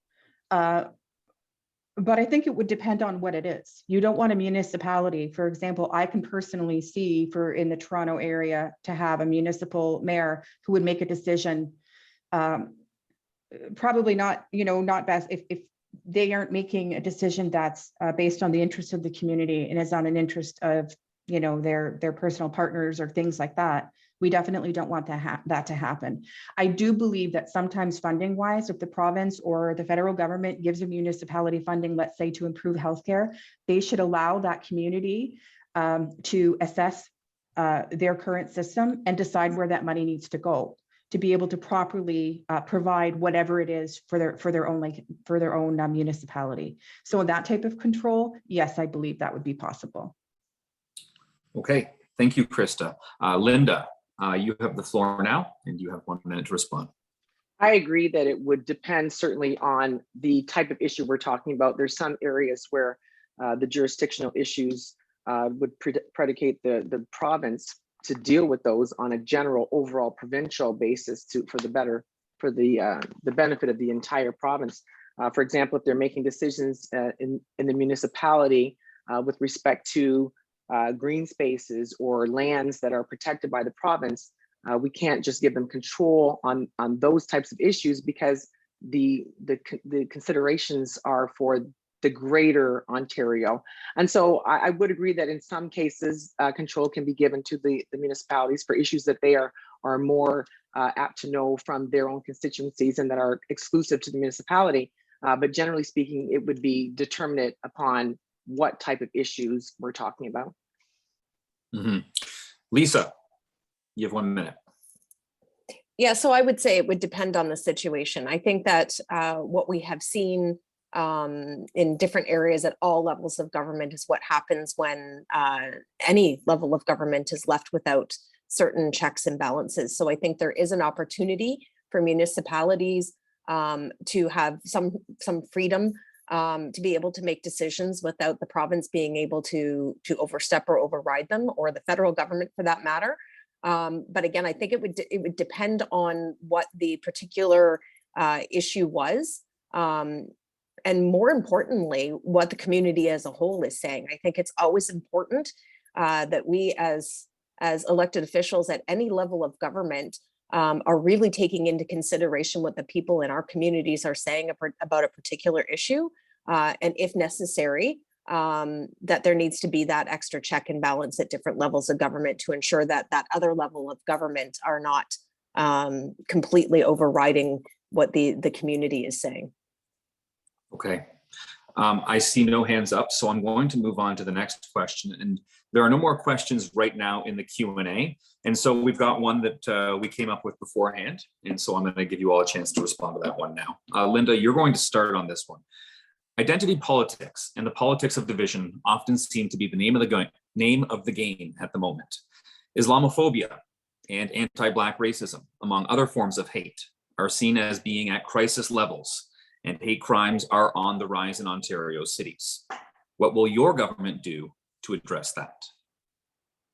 but I think it would depend on what it is. You don't want a municipality, for example, I can personally see in the Toronto area to have a municipal mayor who would make a decision, probably not, not best if they aren't making a decision that's based on the interest of the community and is on an interest of, their personal partners or things like that. We definitely don't want that to happen. I do believe that sometimes funding wise, if the province or the federal government gives a municipality funding, let's say to improve healthcare, they should allow that community to assess their current system and decide where that money needs to go to be able to properly provide whatever it is for their own municipality. So in that type of control, yes, I believe that would be possible. Okay, thank you, Krista. Linda, You have the floor now, and you have 1 minute to respond. I agree that it would depend certainly on the type of issue we're talking about. There's some areas where the jurisdictional issues would predicate the province to deal with those on a general overall provincial basis for the benefit of the entire province. For example, if they're making decisions in the municipality with respect to green spaces or lands that are protected by the province, we can't just give them control on those types of issues, because the considerations are for the greater Ontario. And so I would agree that in some cases, control can be given to the municipalities for issues that they are more apt to know from their own constituencies and that are exclusive to the municipality. But generally speaking, it would be determinate upon what type of issues we're talking about. Mm-hmm. Lisa, you have 1 minute. Yeah, so I would say it would depend on the situation. I think that what we have seen in different areas at all levels of government is what happens when any level of government is left without certain checks and balances. So I think there is an opportunity for municipalities to have some freedom to be able to make decisions without the province being able to overstep or override them, or the federal government for that matter. But again, I think it would depend on what the particular issue was. And more importantly, what the community as a whole is saying. I think it's always important that we as elected officials at any level of government are really taking into consideration what the people in our communities are saying about a particular issue. And if necessary, that there needs to be that extra check and balance at different levels of government to ensure that that other level of government are not completely overriding what the community is saying. Okay. I see no hands up, so I'm going to move on to the next question. And there are no more questions right now in the Q&A. And so we've got one that we came up with beforehand. And so I'm going to give you all a chance to respond to that one now. Linda, you're going to start on this one. Identity politics and the politics of division often seem to be the name of the game at the moment. Islamophobia and anti-Black racism, among other forms of hate, are seen as being at crisis levels, and hate crimes are on the rise in Ontario cities. What will your government do to address that?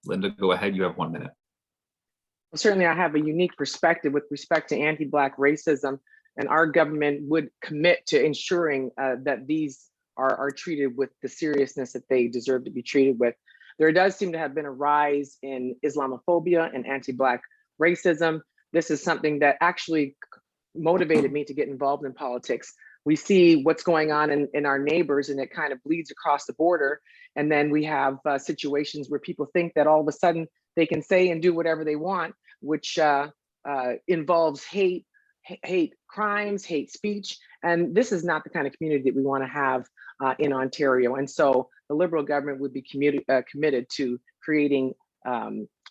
Linda, go ahead. You have 1 minute. Well, certainly, I have a unique perspective with respect to anti-Black racism, and our government would commit to ensuring that these are treated with the seriousness that they deserve to be treated with. There does seem to have been a rise in Islamophobia and anti-Black racism. This is something that actually motivated me to get involved in politics. We see what's going on in our neighbors, and it kind of bleeds across the border. And then we have situations where people think that all of a sudden they can say and do whatever they want, which involves hate crimes, hate speech. And this is not the kind of community that we want to have in Ontario. And so the Liberal government would be committed to creating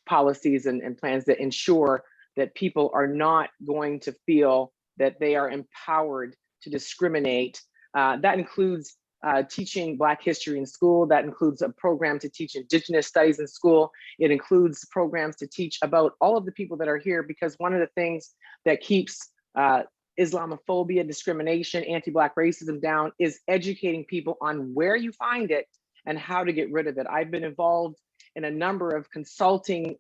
policies and plans that ensure that people are not going to feel that they are empowered to discriminate. That includes teaching Black history in school. That includes a program to teach Indigenous studies in school. It includes programs to teach about all of the people that are here, because one of the things that keeps Islamophobia, discrimination, anti-Black racism down is educating people on where you find it and how to get rid of it. I've been involved in a number of consulting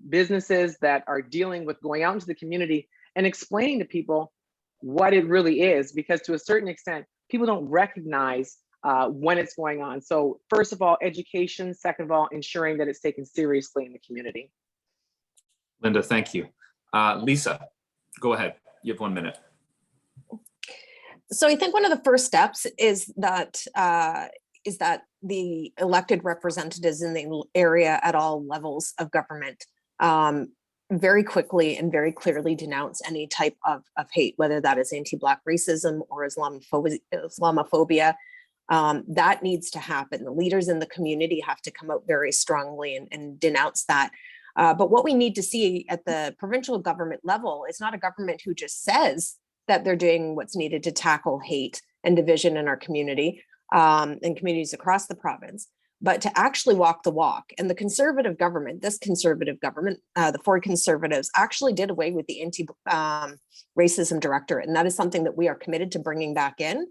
businesses that are dealing with going out into the community and explaining to people what it really is, because to a certain extent, people don't recognize when it's going on. So first of all, education. Second of all, ensuring that it's taken seriously in the community. Linda, thank you. Lisa, go ahead. You have 1 minute. So I think one of the first steps is that the elected representatives in the area at all levels of government very quickly and very clearly denounce any type of hate, whether that is anti-Black racism or Islamophobia. That needs to happen. The leaders in the community have to come out very strongly and denounce that. But what we need to see at the provincial government level is not a government who just says that they're doing what's needed to tackle hate and division in our community and communities across the province, but to actually walk the walk. And the conservative government, this conservative government, the Ford Conservatives, actually did away with the anti-racism directorate. And that is something that we are committed to bringing back in.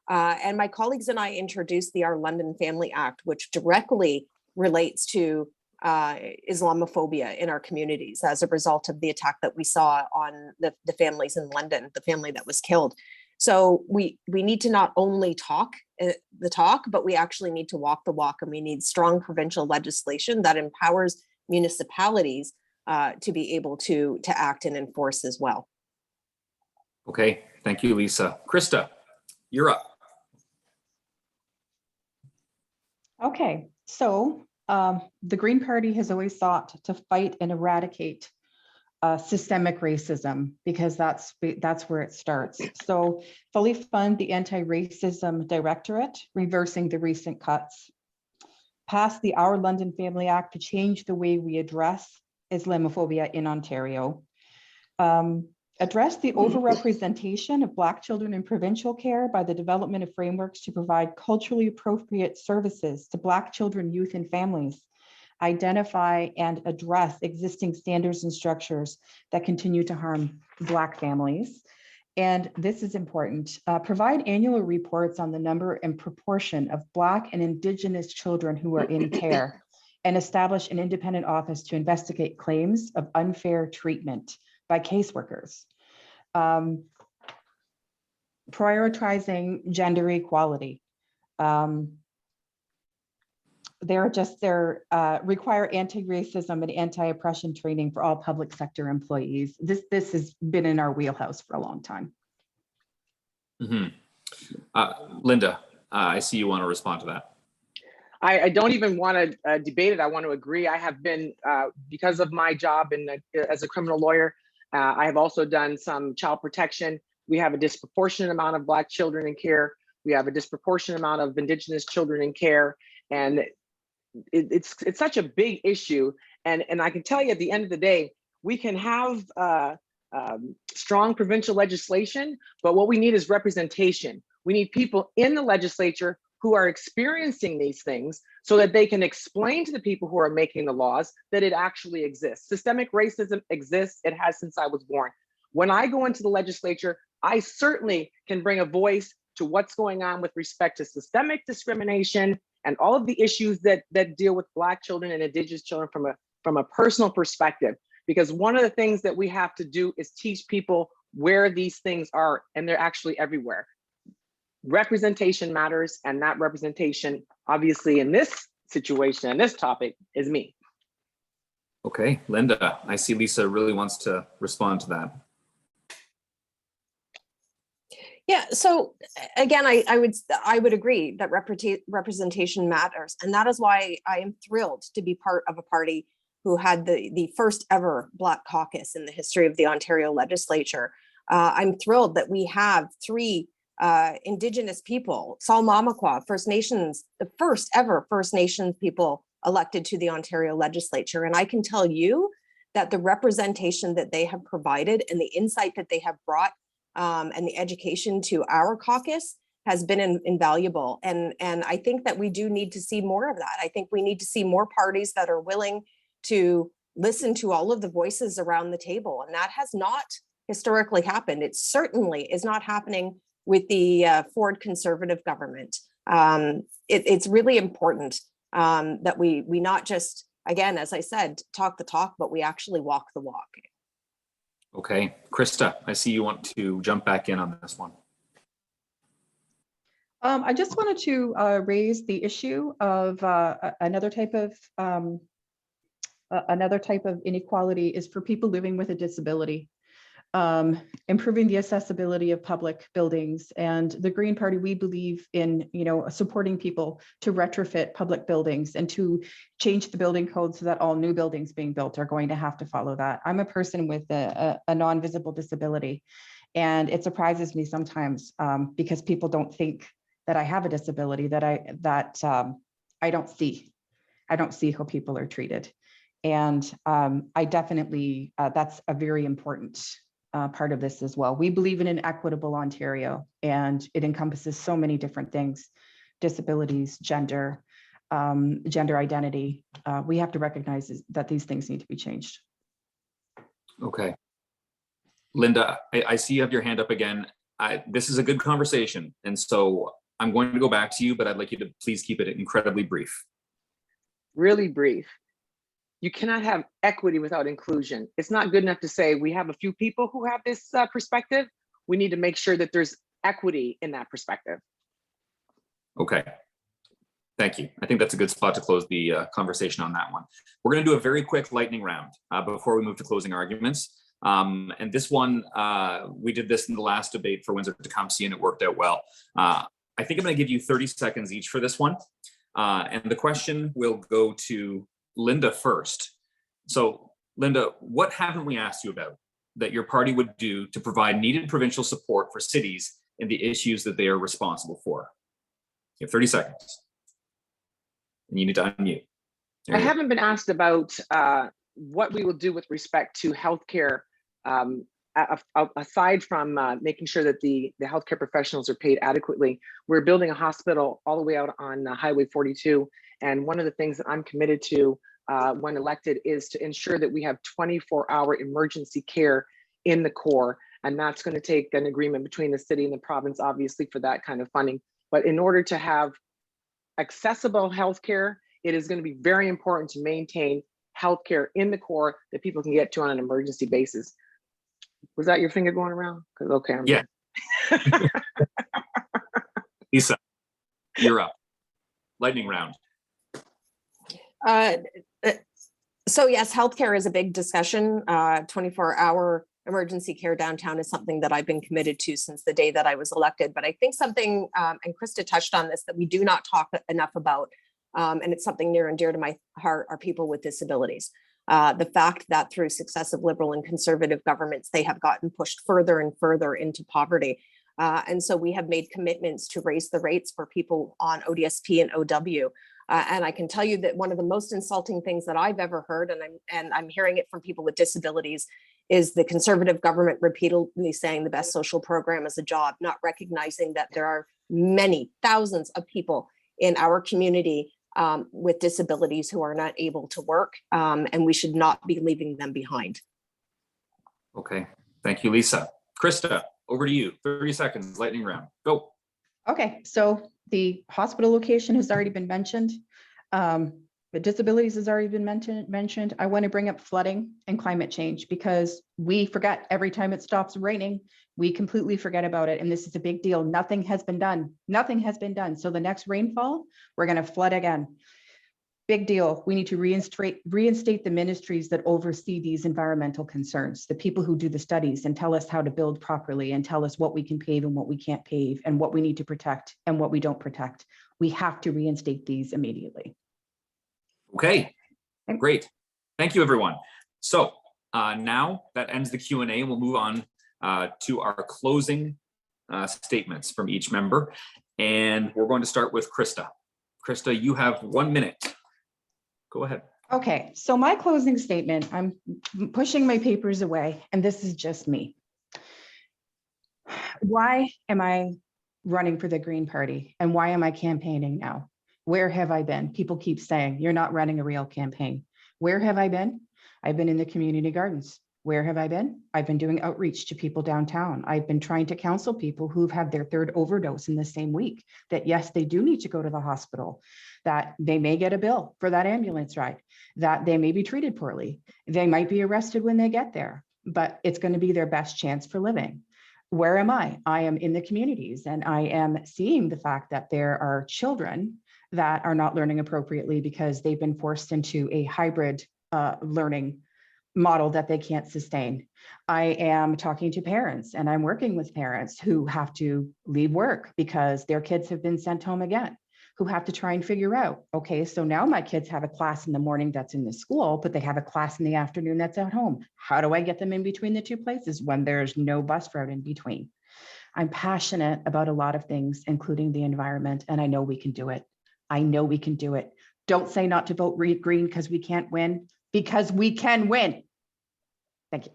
And my colleagues and I introduced the Our London Family Act, which directly relates to Islamophobia in our communities as a result of the attack that we saw on the families in London, the family that was killed. So we need to not only talk the talk, but we actually need to walk the walk, and we need strong provincial legislation that empowers municipalities to be able to act and enforce as well. Okay, thank you, Lisa. Krista, you're up. Okay, so the Green Party has always sought to fight and eradicate systemic racism, because that's where it starts. So fully fund the Anti-Racism Directorate, reversing the recent cuts. Pass the Our London Family Act to change the way we address Islamophobia in Ontario. Address the overrepresentation of Black children in provincial care by the development of frameworks to provide culturally appropriate services to Black children, youth, and families. Identify and address existing standards and structures that continue to harm Black families. And this is important. Provide annual reports on the number and proportion of Black and Indigenous children who are in care, and establish an independent office to investigate claims of unfair treatment by caseworkers. Prioritizing gender equality. Require anti-racism and anti-oppression training for all public sector employees. This has been in our wheelhouse for a long time. Mm-hmm. Linda, I see you want to respond to that. I don't even want to debate it. I want to agree. I have been, because of my job as a criminal lawyer, I have also done some child protection. We have a disproportionate amount of Black children in care. We have a disproportionate amount of Indigenous children in care. And it's such a big issue. And I can tell you at the end of the day, we can have strong provincial legislation, but what we need is representation. We need people in the legislature who are experiencing these things so that they can explain to the people who are making the laws that it actually exists. Systemic racism exists. It has since I was born. When I go into the legislature, I certainly can bring a voice to what's going on with respect to systemic discrimination and all of the issues that deal with Black children and Indigenous children from a personal perspective. Because one of the things that we have to do is teach people where these things are, and they're actually everywhere. Representation matters, and that representation, obviously in this situation and this topic, is me. Okay, Linda, I see Lisa really wants to respond to that. Yeah, so again, I would agree that representation matters, and that is why I am thrilled to be part of a party who had the first ever Black caucus in the history of the Ontario legislature. I'm thrilled that we have 3 Indigenous people, Salmamakwa, First Nations, the first ever First Nations people elected to the Ontario legislature. And I can tell you that the representation that they have provided and the insight that they have brought and the education to our caucus has been invaluable. And I think that we do need to see more of that. I think we need to see more parties that are willing to listen to all of the voices around the table. And that has not historically happened. It certainly is not happening with the Ford Conservative government. It's really important that we not just, again, as I said, talk the talk, but we actually walk the walk. Okay, Krista, I see you want to jump back in on this one. I just wanted to raise the issue of another type of inequality is for people living with a disability. Improving the accessibility of public buildings. And the Green Party, we believe in, supporting people to retrofit public buildings and to change the building code so that all new buildings being built are going to have to follow that. I'm a person with a non-visible disability, and it surprises me sometimes because people don't think that I have a disability, that I don't see how people are treated. And I definitely, that's a very important part of this as well. We believe in an equitable Ontario, and it encompasses so many different things: disabilities, gender, gender identity. We have to recognize that these things need to be changed. Okay. Linda, I see you have your hand up again. This is a good conversation, and so I'm going to go back to you, but I'd like you to please keep it incredibly brief. Really brief. You cannot have equity without inclusion. It's not good enough to say we have a few people who have this perspective. We need to make sure that there's equity in that perspective. Okay. Thank you. I think that's a good spot to close the conversation on that one. We're going to do a very quick lightning round before we move to closing arguments. And this one, we did this in the last debate for Windsor-Tecumseh, and it worked out well. I think I'm going to give you 30 seconds each for this one. And the question will go to Linda first. So Linda, what haven't we asked you about that your party would do to provide needed provincial support for cities in the issues that they are responsible for? You have 30 seconds. And you need to unmute. I haven't been asked about what we will do with respect to healthcare, aside from making sure that the healthcare professionals are paid adequately. We're building a hospital all the way out on Highway 42. And one of the things that I'm committed to when elected is to ensure that we have 24-hour emergency care in the core. And that's going to take an agreement between the city and the province, obviously, for that kind of funding. But in order to have accessible healthcare, it is going to be very important to maintain healthcare in the core that people can get to on an emergency basis. Was that your finger going around? Okay, I'm yeah. Lisa, you're up. Lightning round. So yes, healthcare is a big discussion. 24-hour emergency care downtown is something that I've been committed to since the day that I was elected. But I think something, and Krista touched on this, that we do not talk enough about, and it's something near and dear to my heart, are people with disabilities. The fact that through successive Liberal and Conservative governments, they have gotten pushed further and further into poverty. And so we have made commitments to raise the rates for people on ODSP and OW. And I can tell you that one of the most insulting things that I've ever heard, and I'm hearing it from people with disabilities, is the Conservative government repeatedly saying the best social program is a job, not recognizing that there are many thousands of people in our community with disabilities who are not able to work, and we should not be leaving them behind. Okay, thank you, Lisa. Krista, over to you. 30 seconds, lightning round, go. Okay, so the hospital location has already been mentioned. The disabilities has already been mentioned. I want to bring up flooding and climate change because we forget every time it stops raining, we completely forget about it. And this is a big deal. Nothing has been done. Nothing has been done. So the next rainfall, we're going to flood again. Big deal. We need to reinstate the ministries that oversee these environmental concerns, the people who do the studies and tell us how to build properly and tell us what we can pave and what we can't pave and what we need to protect and what we don't protect. We have to reinstate these immediately. Okay, great. Thank you, everyone. So now that ends the Q&A. We'll move on to our closing statements from each member. And we're going to start with Krista. Krista, you have 1 minute. Go ahead. Okay, so my closing statement, I'm pushing my papers away, and this is just me. Why am I running for the Green Party? And why am I campaigning now? Where have I been? People keep saying, you're not running a real campaign. Where have I been? I've been in the community gardens. Where have I been? I've been doing outreach to people downtown. I've been trying to counsel people who've had their third overdose in the same week, that yes, they do need to go to the hospital, that they may get a bill for that ambulance ride, that they may be treated poorly. They might be arrested when they get there, but it's going to be their best chance for living. Where am I? I am in the communities, and I am seeing the fact that there are children that are not learning appropriately because they've been forced into a hybrid learning model that they can't sustain. I am talking to parents and I'm working with parents who have to leave work because their kids have been sent home again, who have to try and figure out, okay, so now my kids have a class in the morning that's in the school, but they have a class in the afternoon that's at home. How do I get them in between the two places when there's no bus route in between? I'm passionate about a lot of things, including the environment, and I know we can do it. I know we can do it. Don't say not to vote green because we can't win, because we can win. Thank you.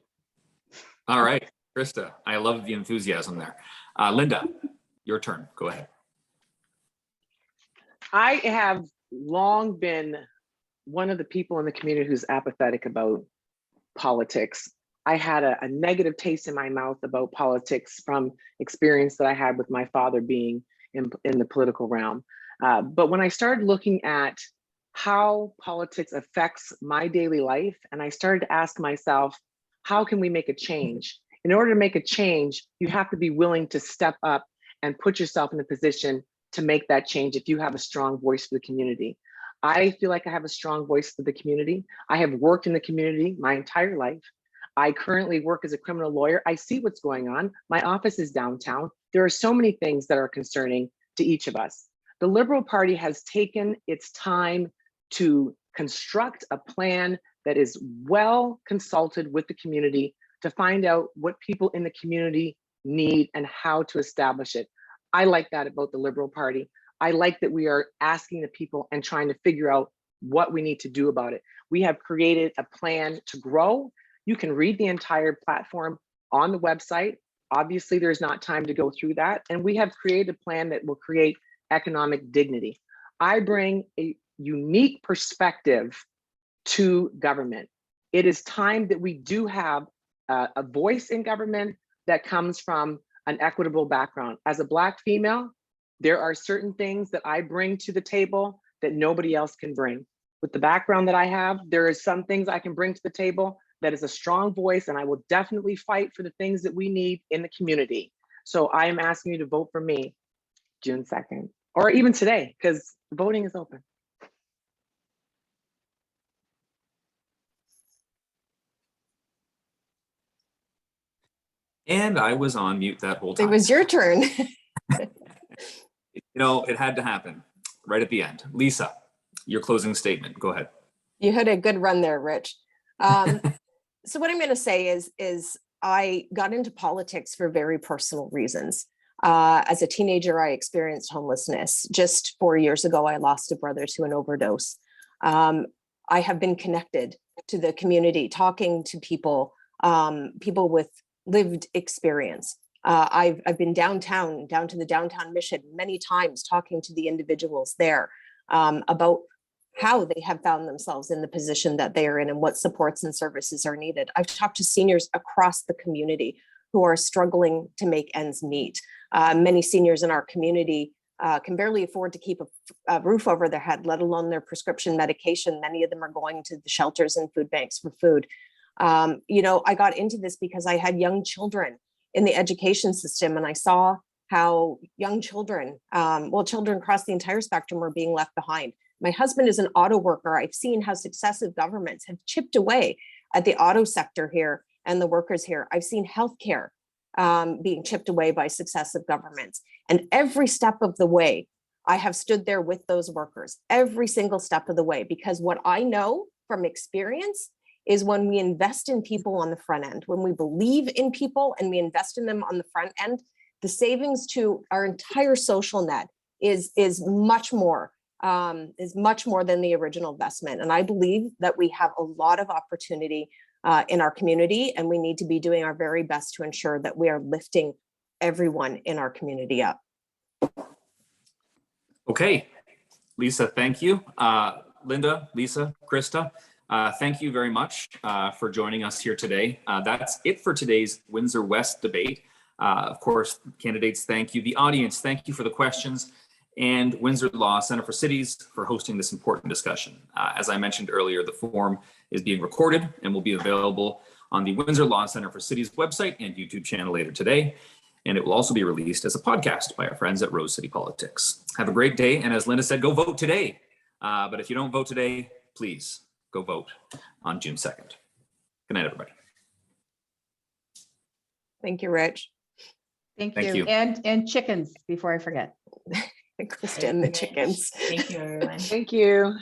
All right, Krista, I love the enthusiasm there. Linda, your turn. Go ahead. I have long been one of the people in the community who's apathetic about politics. I had a negative taste in my mouth about politics from experience that I had with my father being in the political realm. But when I started looking at how politics affects my daily life, and I started to ask myself, how can we make a change? In order to make a change, you have to be willing to step up and put yourself in a position to make that change if you have a strong voice for the community. I feel like I have a strong voice for the community. I have worked in the community my entire life. I currently work as a criminal lawyer. I see what's going on. My office is downtown. There are so many things that are concerning to each of us. The Liberal Party has taken its time to construct a plan that is well consulted with the community to find out what people in the community need and how to establish it. I like that about the Liberal Party. I like that we are asking the people and trying to figure out what we need to do about it. We have created a plan to grow. You can read the entire platform on the website. Obviously, there's not time to go through that. And we have created a plan that will create economic dignity. I bring a unique perspective to government. It is time that we do have a voice in government that comes from an equitable background. As a Black female, there are certain things that I bring to the table that nobody else can bring. With the background that I have, there is some things I can bring to the table that is a strong voice, and I will definitely fight for the things that we need in the community. So I am asking you to vote for me June 2nd, or even today, because voting is open. And I was on mute that whole time. It was your turn. You know, it had to happen right at the end. Lisa, your closing statement. Go ahead. You had a good run there, Rich. So what I'm going to say is I got into politics for very personal reasons. As a teenager, I experienced homelessness. Just 4 years ago, I lost a brother to an overdose. I have been connected to the community, talking to people, people with lived experience. I've been downtown, down to the downtown Mission many times, talking to the individuals there about how they have found themselves in the position that they are in and what supports and services are needed. I've talked to seniors across the community who are struggling to make ends meet. Many seniors in our community can barely afford to keep a roof over their head, let alone their prescription medication. Many of them are going to the shelters and food banks for food. You know, I got into this because I had young children in the education system, and I saw how young children, children across the entire spectrum were being left behind. My husband is an auto worker. I've seen how successive governments have chipped away at the auto sector here and the workers here. I've seen healthcare being chipped away by successive governments. And every step of the way, I have stood there with those workers, every single step of the way, because what I know from experience is when we invest in people on the front end, when we believe in people and we invest in them on the front end, the savings to our entire social net is much more than the original investment. And I believe that we have a lot of opportunity in our community, and we need to be doing our very best to ensure that we are lifting everyone in our community up. Okay, Lisa, thank you. Linda, Lisa, Krista, thank you very much for joining us here today. That's it for today's Windsor West debate. Of course, candidates, thank you. The audience, thank you for the questions. And Windsor Law Center for Cities for hosting this important discussion. As I mentioned earlier, the forum is being recorded and will be available on the Windsor Law Center for Cities website and YouTube channel later today. And it will also be released as a podcast by our friends at Rose City Politics. Have a great day. And as Linda said, go vote today. But if you don't vote today, please go vote on June 2nd. Good night, everybody. Thank you, Rich. Thank Thank you. you. And chickens, before I forget. Krista and the chickens. Thank you, everyone. Thank you.